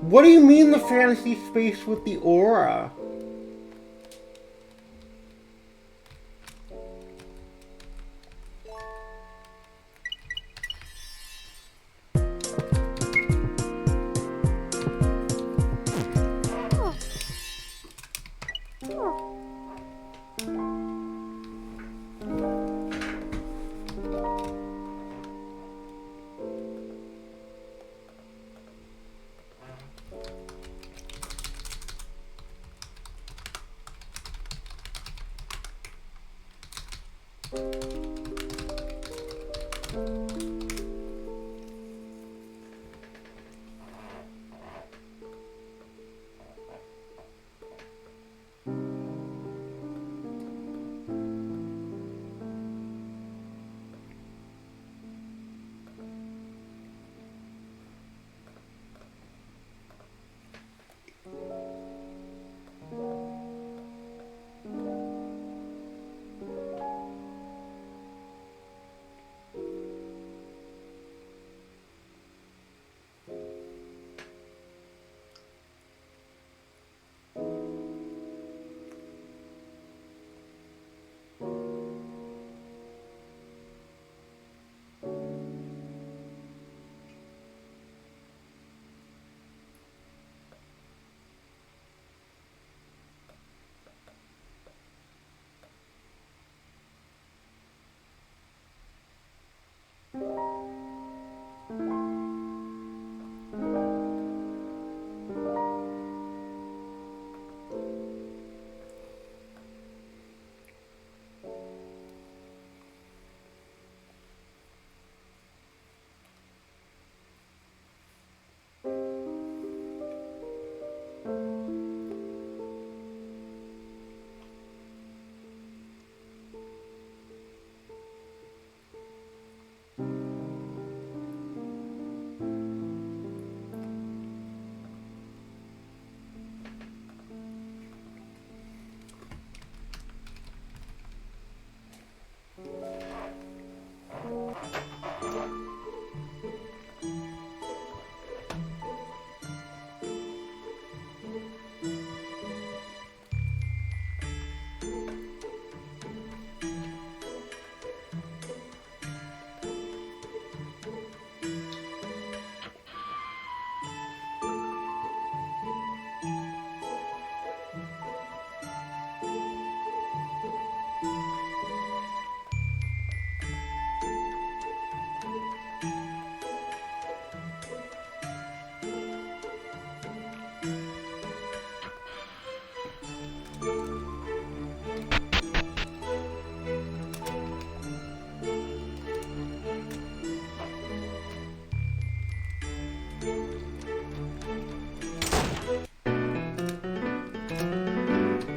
What do you mean the fantasy space with the aura?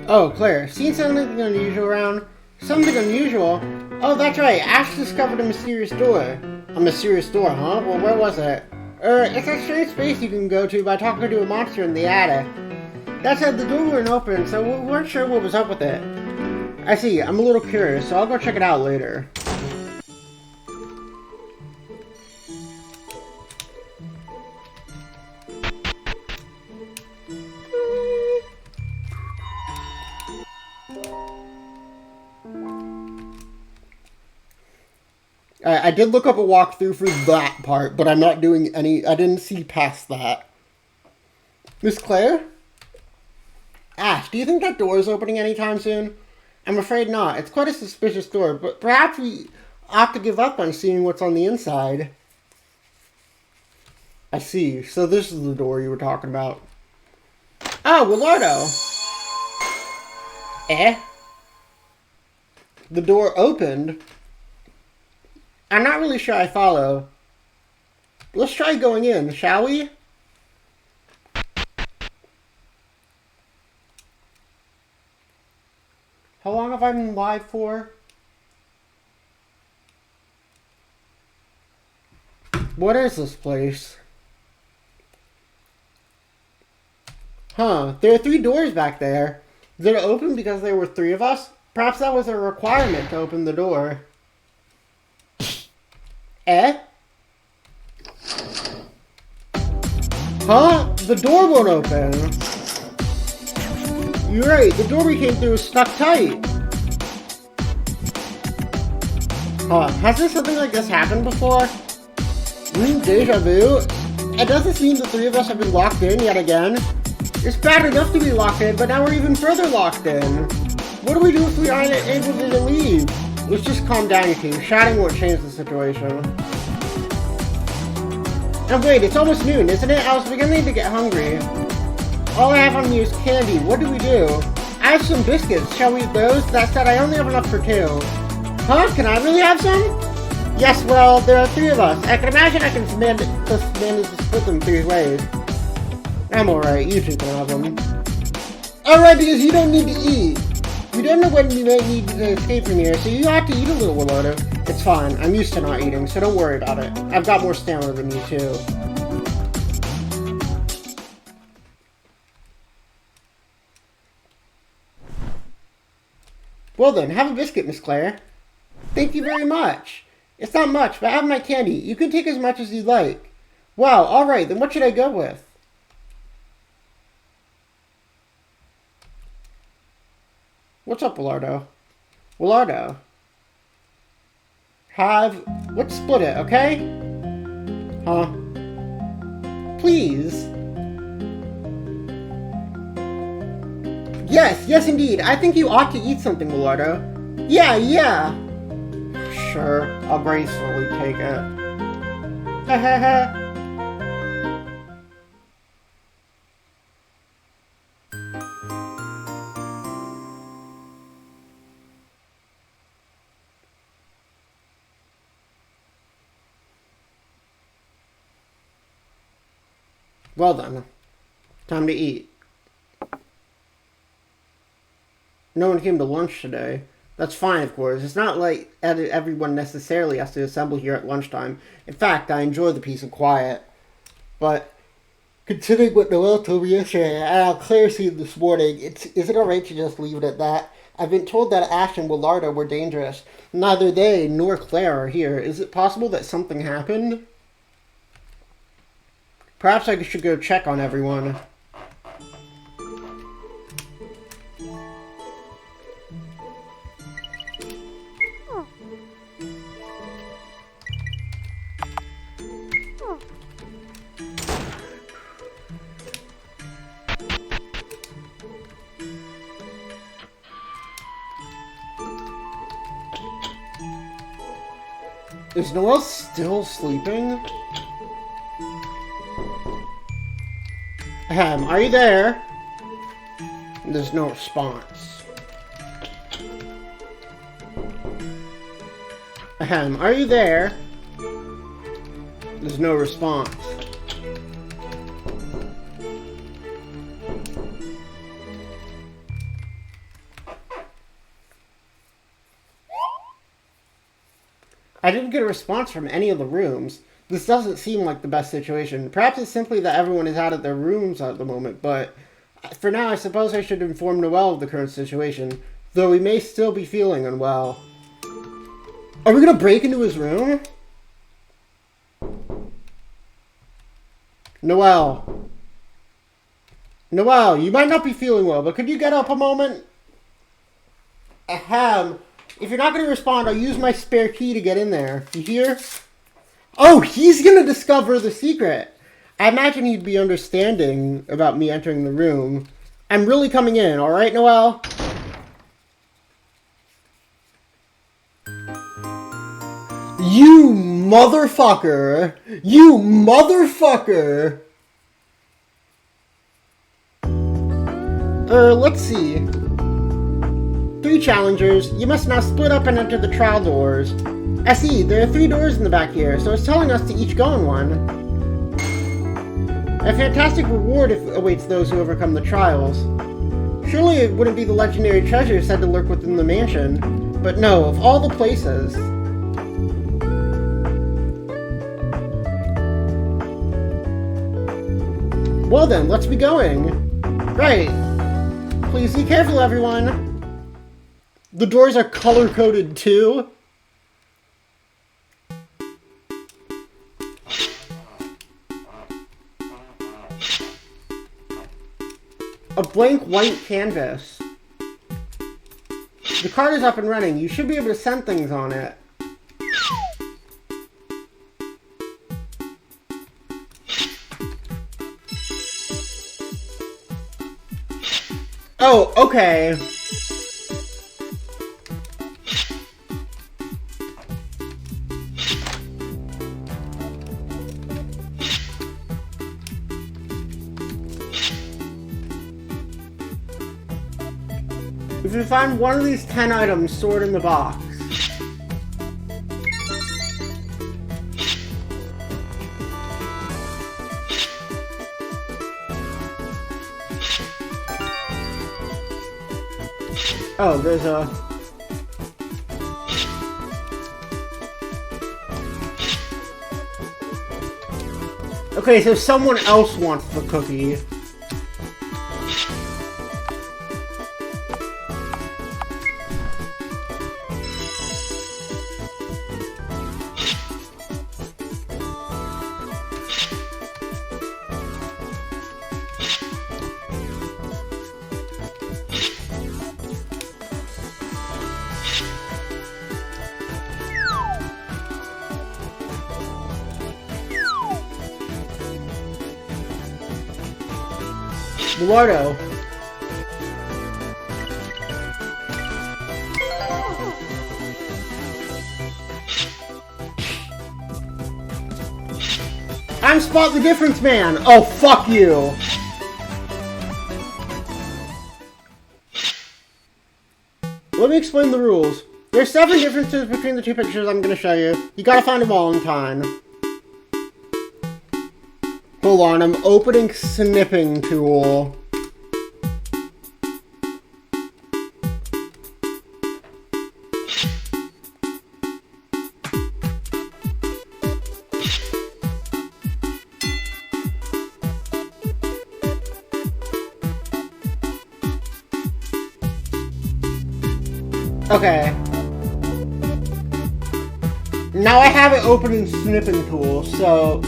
Oh, Claire, seen something unusual around? Something unusual? Oh, that's right, Ash discovered a mysterious door. A mysterious door, huh? Well, where was it? It's a strange space you can go to by talking to a monster in the attic. That said, the door wouldn't open, so we weren't sure what was up with it. I see, I'm a little curious, so I'll go check it out later. I did look up a walkthrough for that part, but I'm not doing any... I didn't see past that. Miss Claire? Ash, do you think that door is opening anytime soon? I'm afraid not. It's quite a suspicious door, but perhaps we ought to give up on seeing what's on the inside. I see. So this is the door you were talking about. Oh, Willardo! The door opened. I'm not really sure I follow. Let's try going in, shall we? How long have I been live for? What is this place? Huh, there are 3 doors back there. Did it open because there were 3 of us? Perhaps that was a requirement to open the door. Eh? Huh? The door won't open. You're right, the door we came through is stuck tight. Has this something like this happened before? Deja vu? It doesn't seem the 3 of us have been locked in yet again. It's bad enough to be locked in, but now we're even further locked in. What do we do if we aren't able to leave? Let's just calm down, you two. Shouting won't change the situation. And wait, it's almost noon, isn't it? I was beginning to get hungry. All I have on me is candy. What do we do? I have some biscuits. Shall we eat those? That said, I only have enough for 2. Huh? Can I really have some? Yes, well, there are 3 of us. I can imagine I can manage to split them 3 ways. I'm alright, you 2 can have them. Alright, because you don't need to eat. You don't know when you might need to escape from here, so you have to eat a little, Willard. It's fine, I'm used to not eating, so don't worry about it. I've got more stamina than you, too. Well then, have a biscuit, Miss Claire. Thank you very much. It's not much, but I have my candy. You can take as much as you like. Wow, alright, then what should I go with? What's up, Willardo? Willardo. Let's split it, okay? Huh? Please? Yes indeed. I think you ought to eat something, Willardo. Yeah. Sure, I'll gracefully take it. Hahaha. Well done. Time to eat. No one came to lunch today. That's fine, of course. It's not like everyone necessarily has to assemble here at lunchtime. In fact, I enjoy the peace and quiet. But considering what Noelle told me yesterday and Claire seen this morning, is it alright to just leave it at that? I've been told that Ash and Willardo were dangerous. Neither they nor Claire are here. Is it possible that something happened? Perhaps I should go check on everyone. Is Noelle still sleeping? Are you there? There's no response. Are you there? There's no response. I didn't get a response from any of the rooms. This doesn't seem like the best situation. Perhaps it's simply that everyone is out of their rooms at the moment, but for now I suppose I should inform Noelle of the current situation, though he may still be feeling unwell. Are we gonna break into his room? Noelle. Noelle, you might not be feeling well, but could you get up a moment? Ahem. If you're not going to respond, I'll use my spare key to get in there. You hear? Oh, he's going to discover the secret. I imagine he'd be understanding about me entering the room. I'm really coming in, alright, Noelle? You motherfucker! You motherfucker! Let's see. 3 challengers. You must now split up and enter the trial doors. I see, there are 3 doors in the back here, so it's telling us to each go in one. A fantastic reward awaits those who overcome the trials. Surely it wouldn't be the legendary treasure said to lurk within the mansion. But no, of all the places. Well then, let's be going. Right. Please be careful, everyone. The doors are color-coded, too. A blank white canvas. The card is up and running. You should be able to send things on it. Oh, okay. If you find one of these 10 items stored in the box. Oh, there's a... Okay, so someone else wants the cookie. Eduardo. I'm Spot the Difference Man. Oh, fuck you. Let me explain the rules. There's 7 differences between the 2 pictures I'm gonna show you. You gotta find them all in time. Hold on, I'm opening Snipping Tool. Okay. Now I have it open in Snipping Tool, so...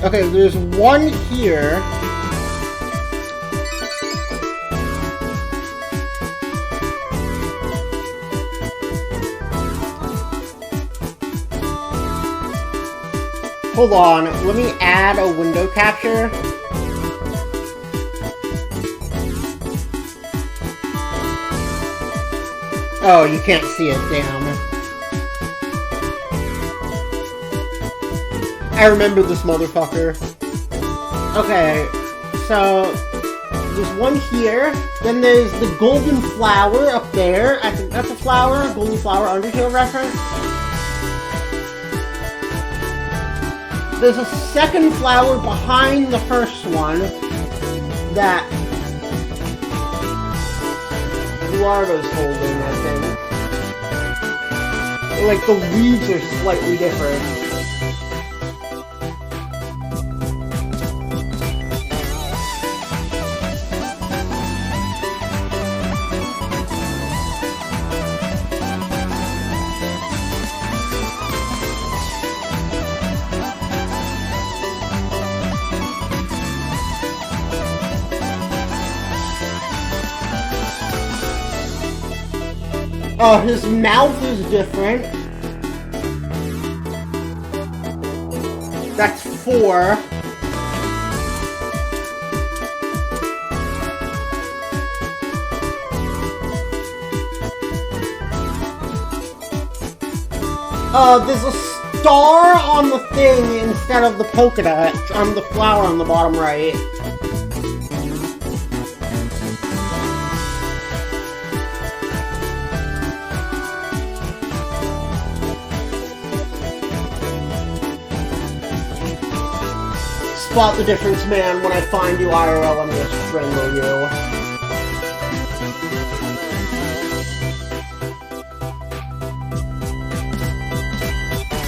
Okay, there's one here. Hold on, let me add a window capture. Oh, you can't see it, damn. I remember this motherfucker. Okay, so there's one here. Then there's the golden flower up there. I think that's a flower. Golden flower Undertale reference. There's a second flower behind the first one that Eduardo's holding, I think. Like, the leaves are slightly different. Oh, his mouth is different. That's 4. There's a star on the thing instead of the polka dot on the flower on the bottom right. Spot the difference, man. When I find you IRL, I'm gonna strangle you.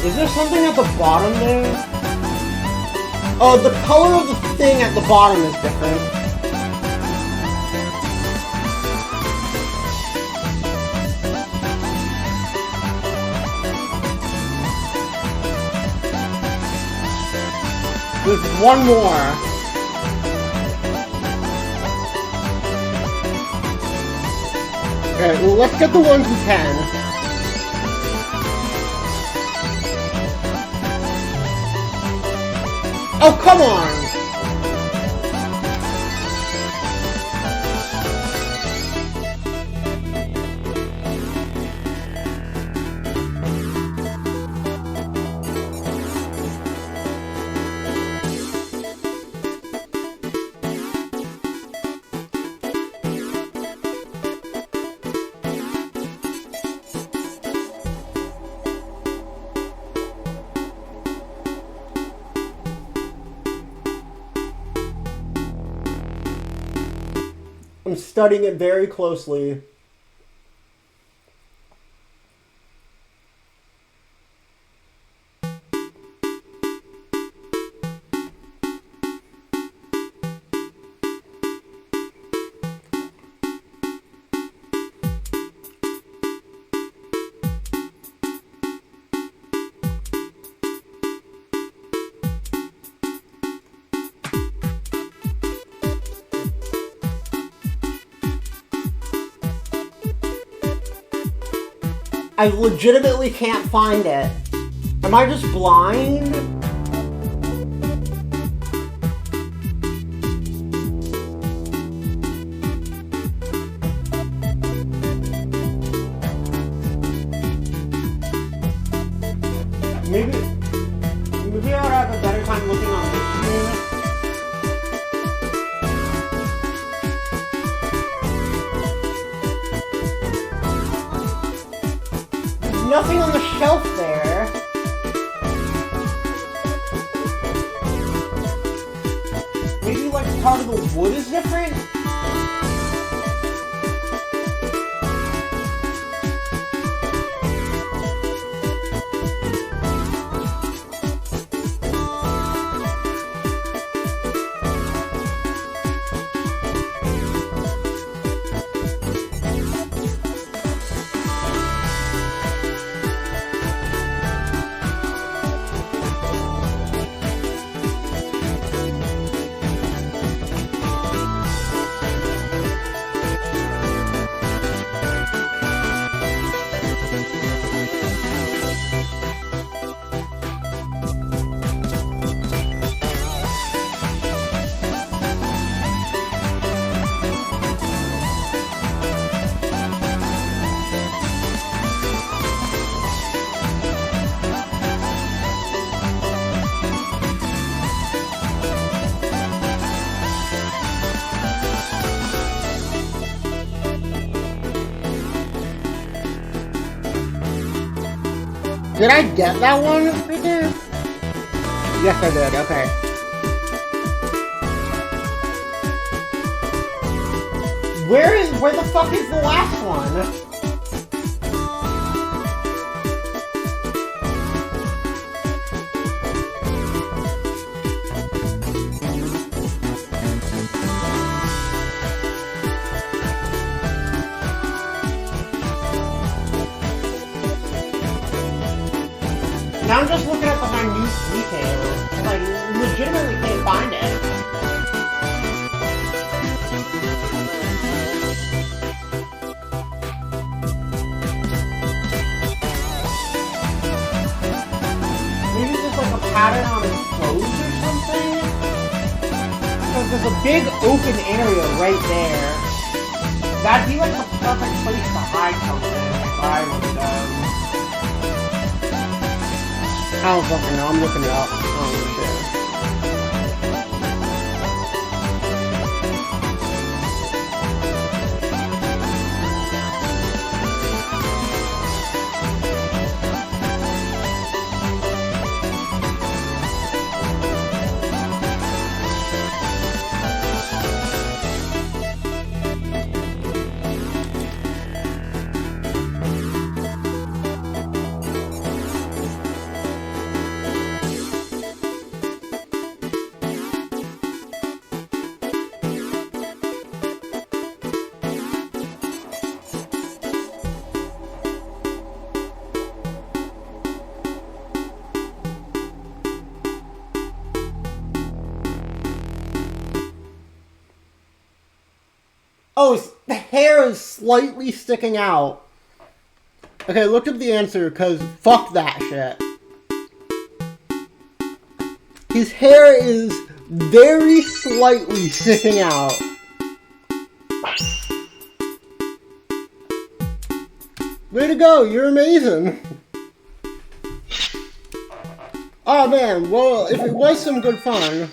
Is there something at the bottom there? Oh, the color of the thing at the bottom is different. There's one more. Okay, well, let's get the ones we can. Oh, come on! I'm studying it very closely. I legitimately can't find it. Am I just blind? Maybe I would have a better time looking on this screen. Nothing on the shelf there. Maybe like part of the wood is different? Did I get that one right there? Yes, I did. Okay. Where the fuck is the last one? Now I'm just looking at the minute details, and I legitimately can't find it. Maybe it's just like a pattern on his clothes or something? Because there's a big open area right there. That'd be like the perfect place to hide something if I were to I don't fucking know, I'm looking it up. I don't know. Oh, the hair is slightly sticking out. Okay, look up the answer, because fuck that shit. His hair is very slightly sticking out. Way to go, you're amazing. Oh man, well, if it was some good fun.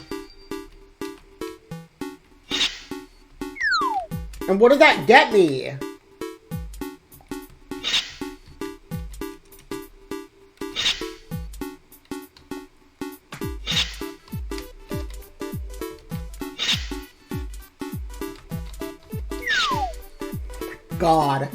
And what did that get me? God.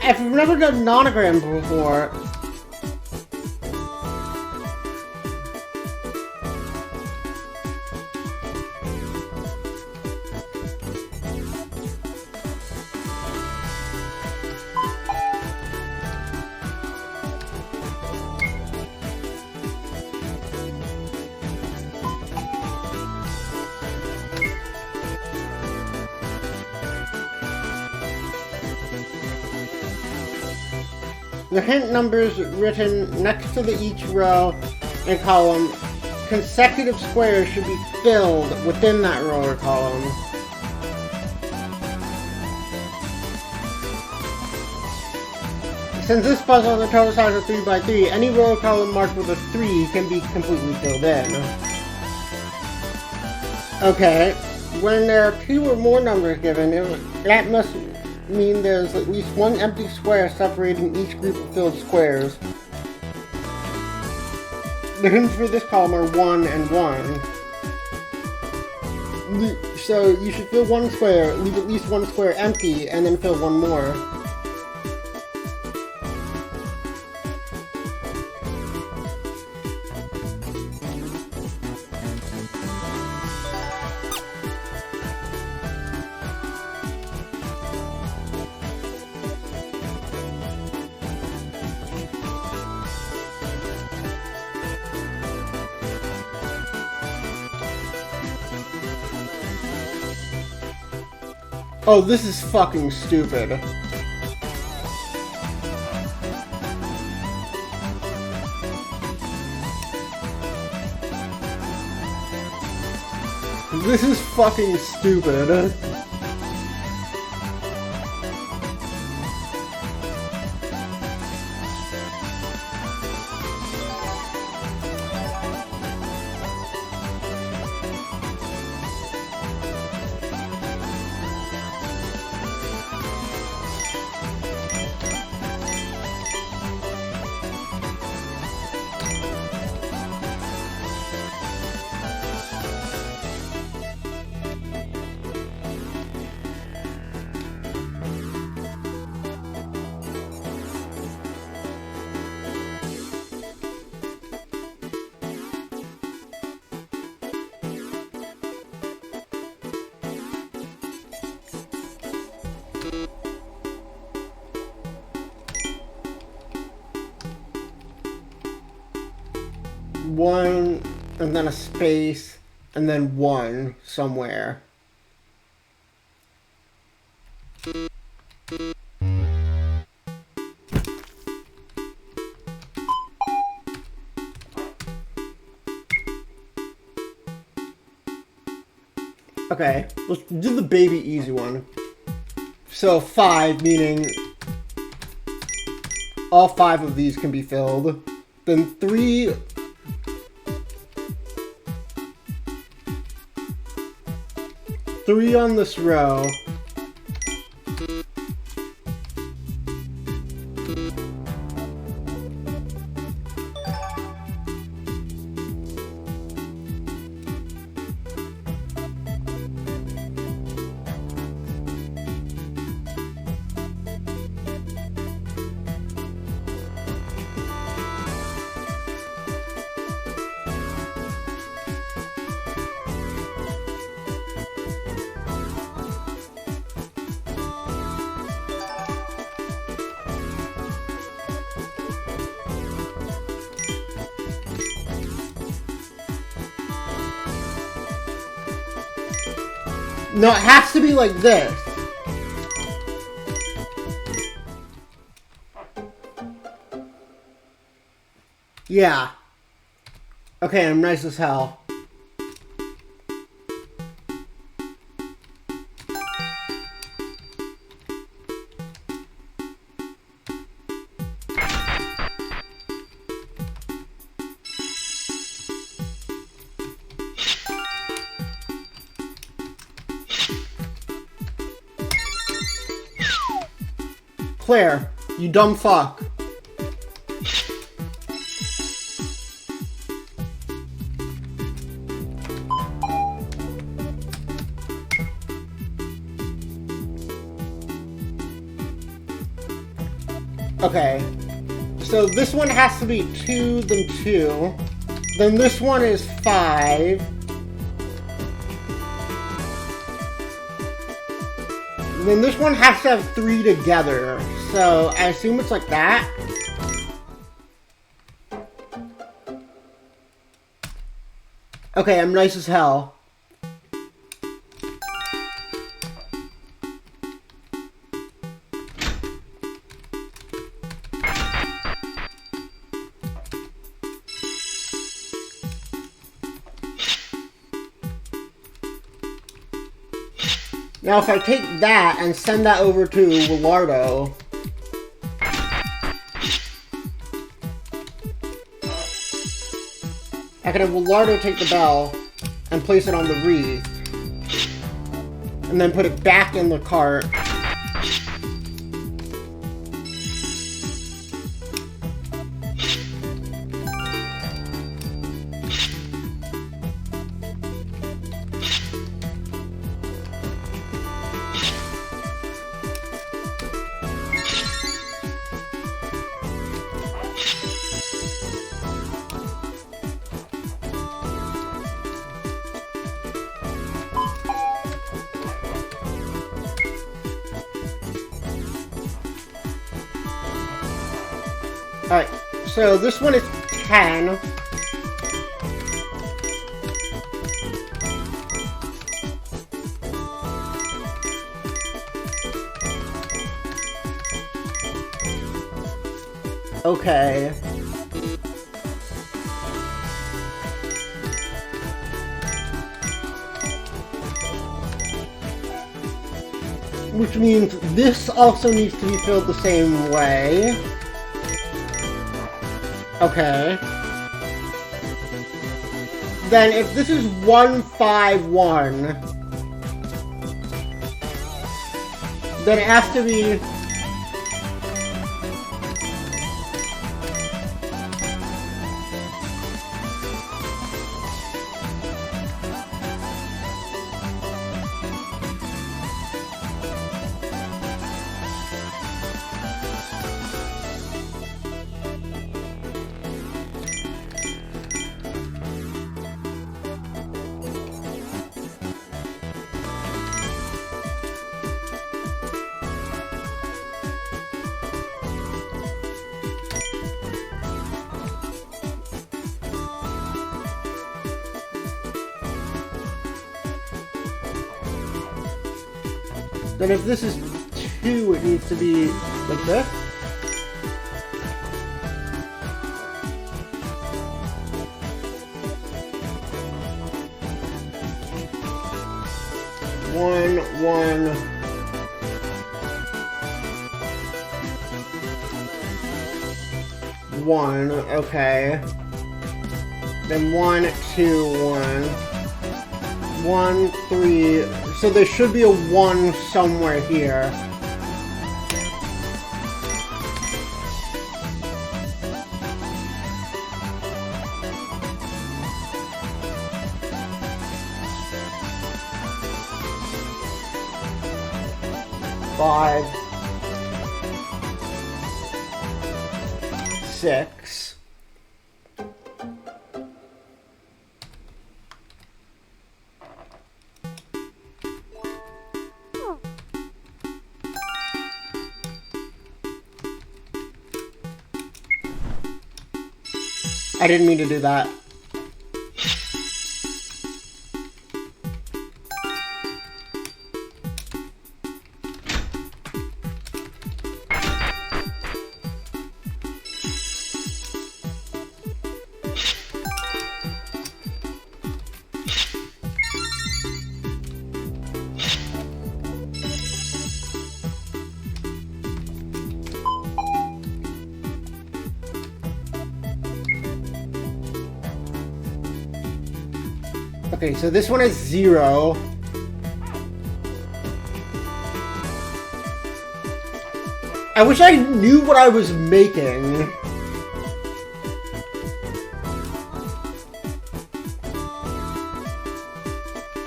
If you've never done nonogram before, the hint numbers written next to each row and column, consecutive squares should be filled within that row or column. Since this puzzle has a total size of 3 by 3, any row or column marked with a 3 can be completely filled in. Okay, when there are 2 or more numbers given, that must mean there's at least one empty square separating each group of filled squares. The hints for this column are 1 and 1. So you should fill one square, leave at least one square empty, and then fill one more. Oh, this is fucking stupid. This is fucking stupid. One, and then a space, and then 1 somewhere. Okay, let's do the baby easy one. So 5, meaning all 5 of these can be filled. Then 3... Three on this row, No, it has to be like this. Yeah. Okay, I'm nice as hell. Claire, you dumb fuck. Okay, so this one has to be 2, then 2. Then this one is 5. Then this one has to have 3 together. So I assume it's like that. Okay, I'm nice as hell. Now if I take that and send that over to Willardo, I can have Willardo take the bell and place it on the wreath, and then put it back in the cart. Alright, so this one is 10. Okay. Which means this also needs to be filled the same way. Okay. Then if this is 151, then it has to be then if this is 2, it needs to be like this. One, one. One, okay. Then 1, 2, 1. 1, 3. So there should be a 1 somewhere here. Five. 6. I didn't mean to do that. Okay, so this one is 0. I wish I knew what I was making.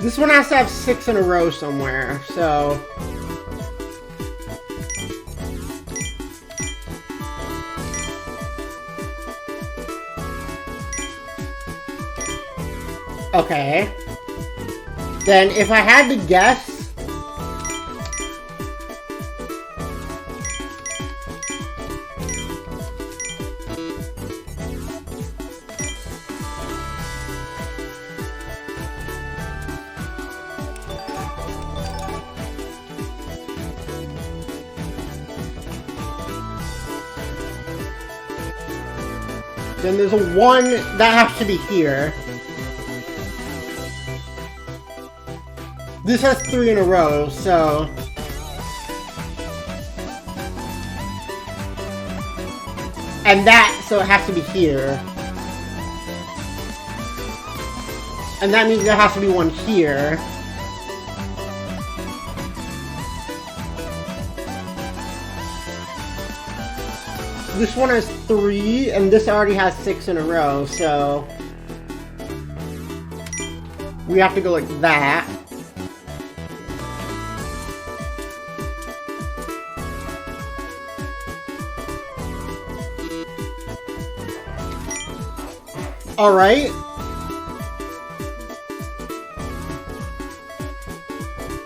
This one has to have 6 in a row somewhere, so... Okay. Then if I had to guess... Then there's a 1 that has to be here. This has 3 in a row, so... And that, so it has to be here. And that means there has to be 1 here. This one has 3, and this already has 6 in a row, so... We have to go like that. Alright.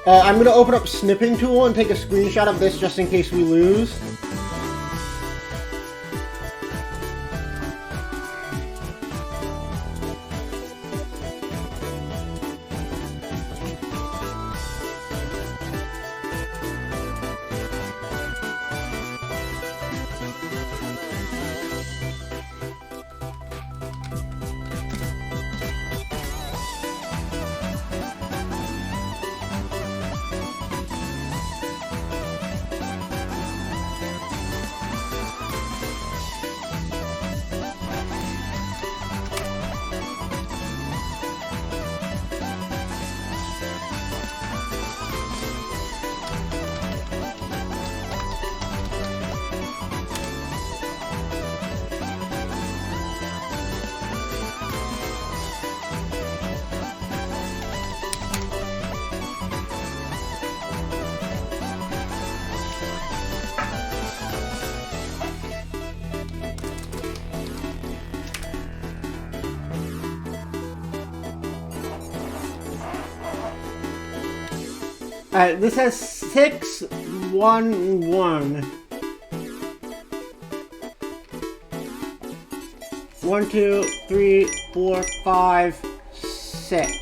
I'm gonna open up Snipping Tool and take a screenshot of this just in case we lose. Alright, this has 6, 1, 1. 1, 2, 3, 4, 5, 6.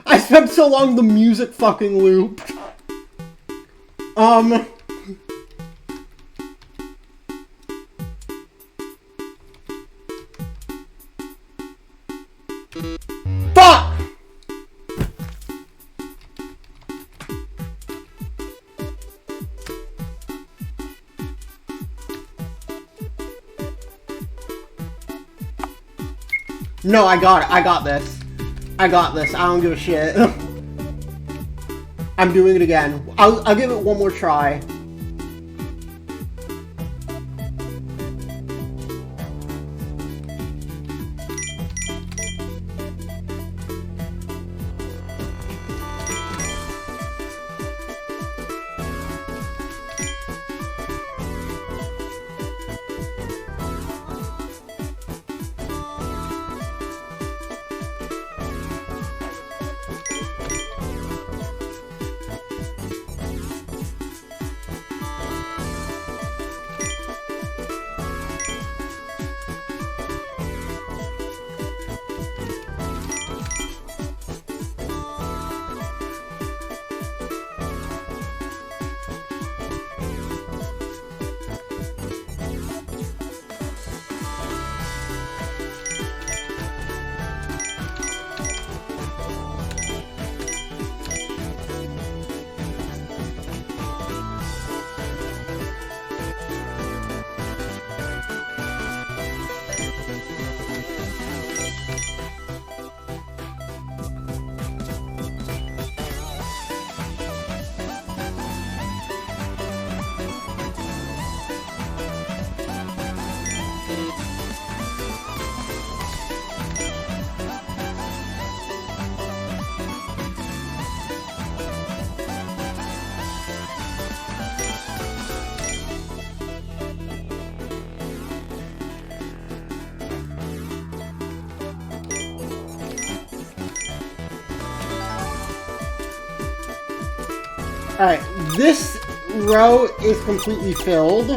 I spent so long the music fucking looped. Fuck! No, I got it. I got this. I got this. I don't give a shit. I'm doing it again. I'll give it one more try. Alright, this row is completely filled.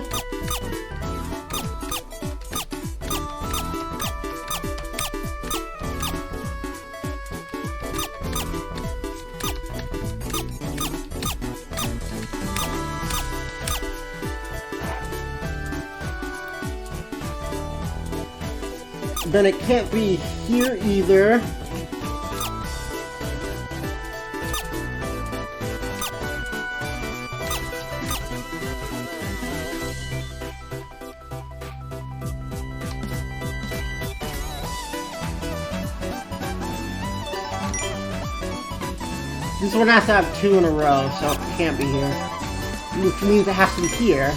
Then it can't be here either. This one has to have 2 in a row, so it can't be here. Which means it has to be here.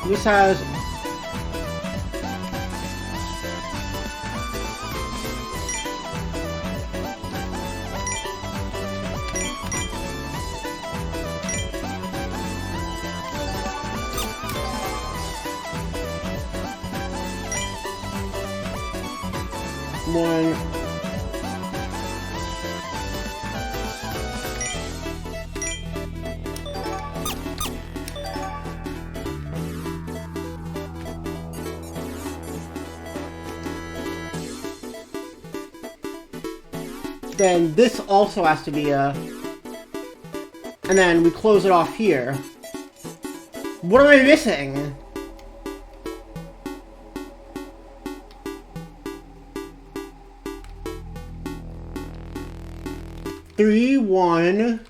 This has... one... Then this also has to be a... And then we close it off here. What am I missing? Three, 1...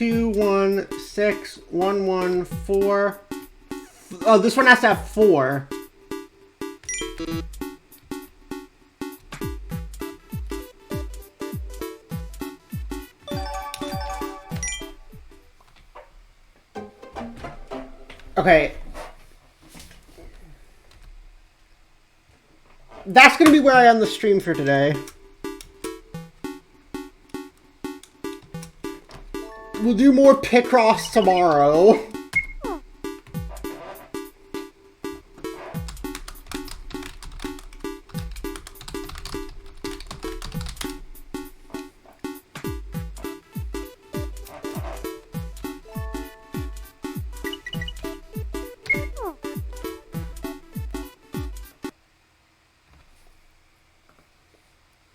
2, 1, 6, 1, 1, 4. Oh, this one has to have 4. Okay. That's gonna be where I end the stream for today. We'll do more Picross tomorrow.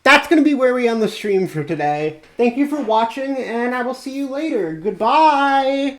That's going to be where we end the stream for today. Thank you for watching, and I will see you later. Goodbye!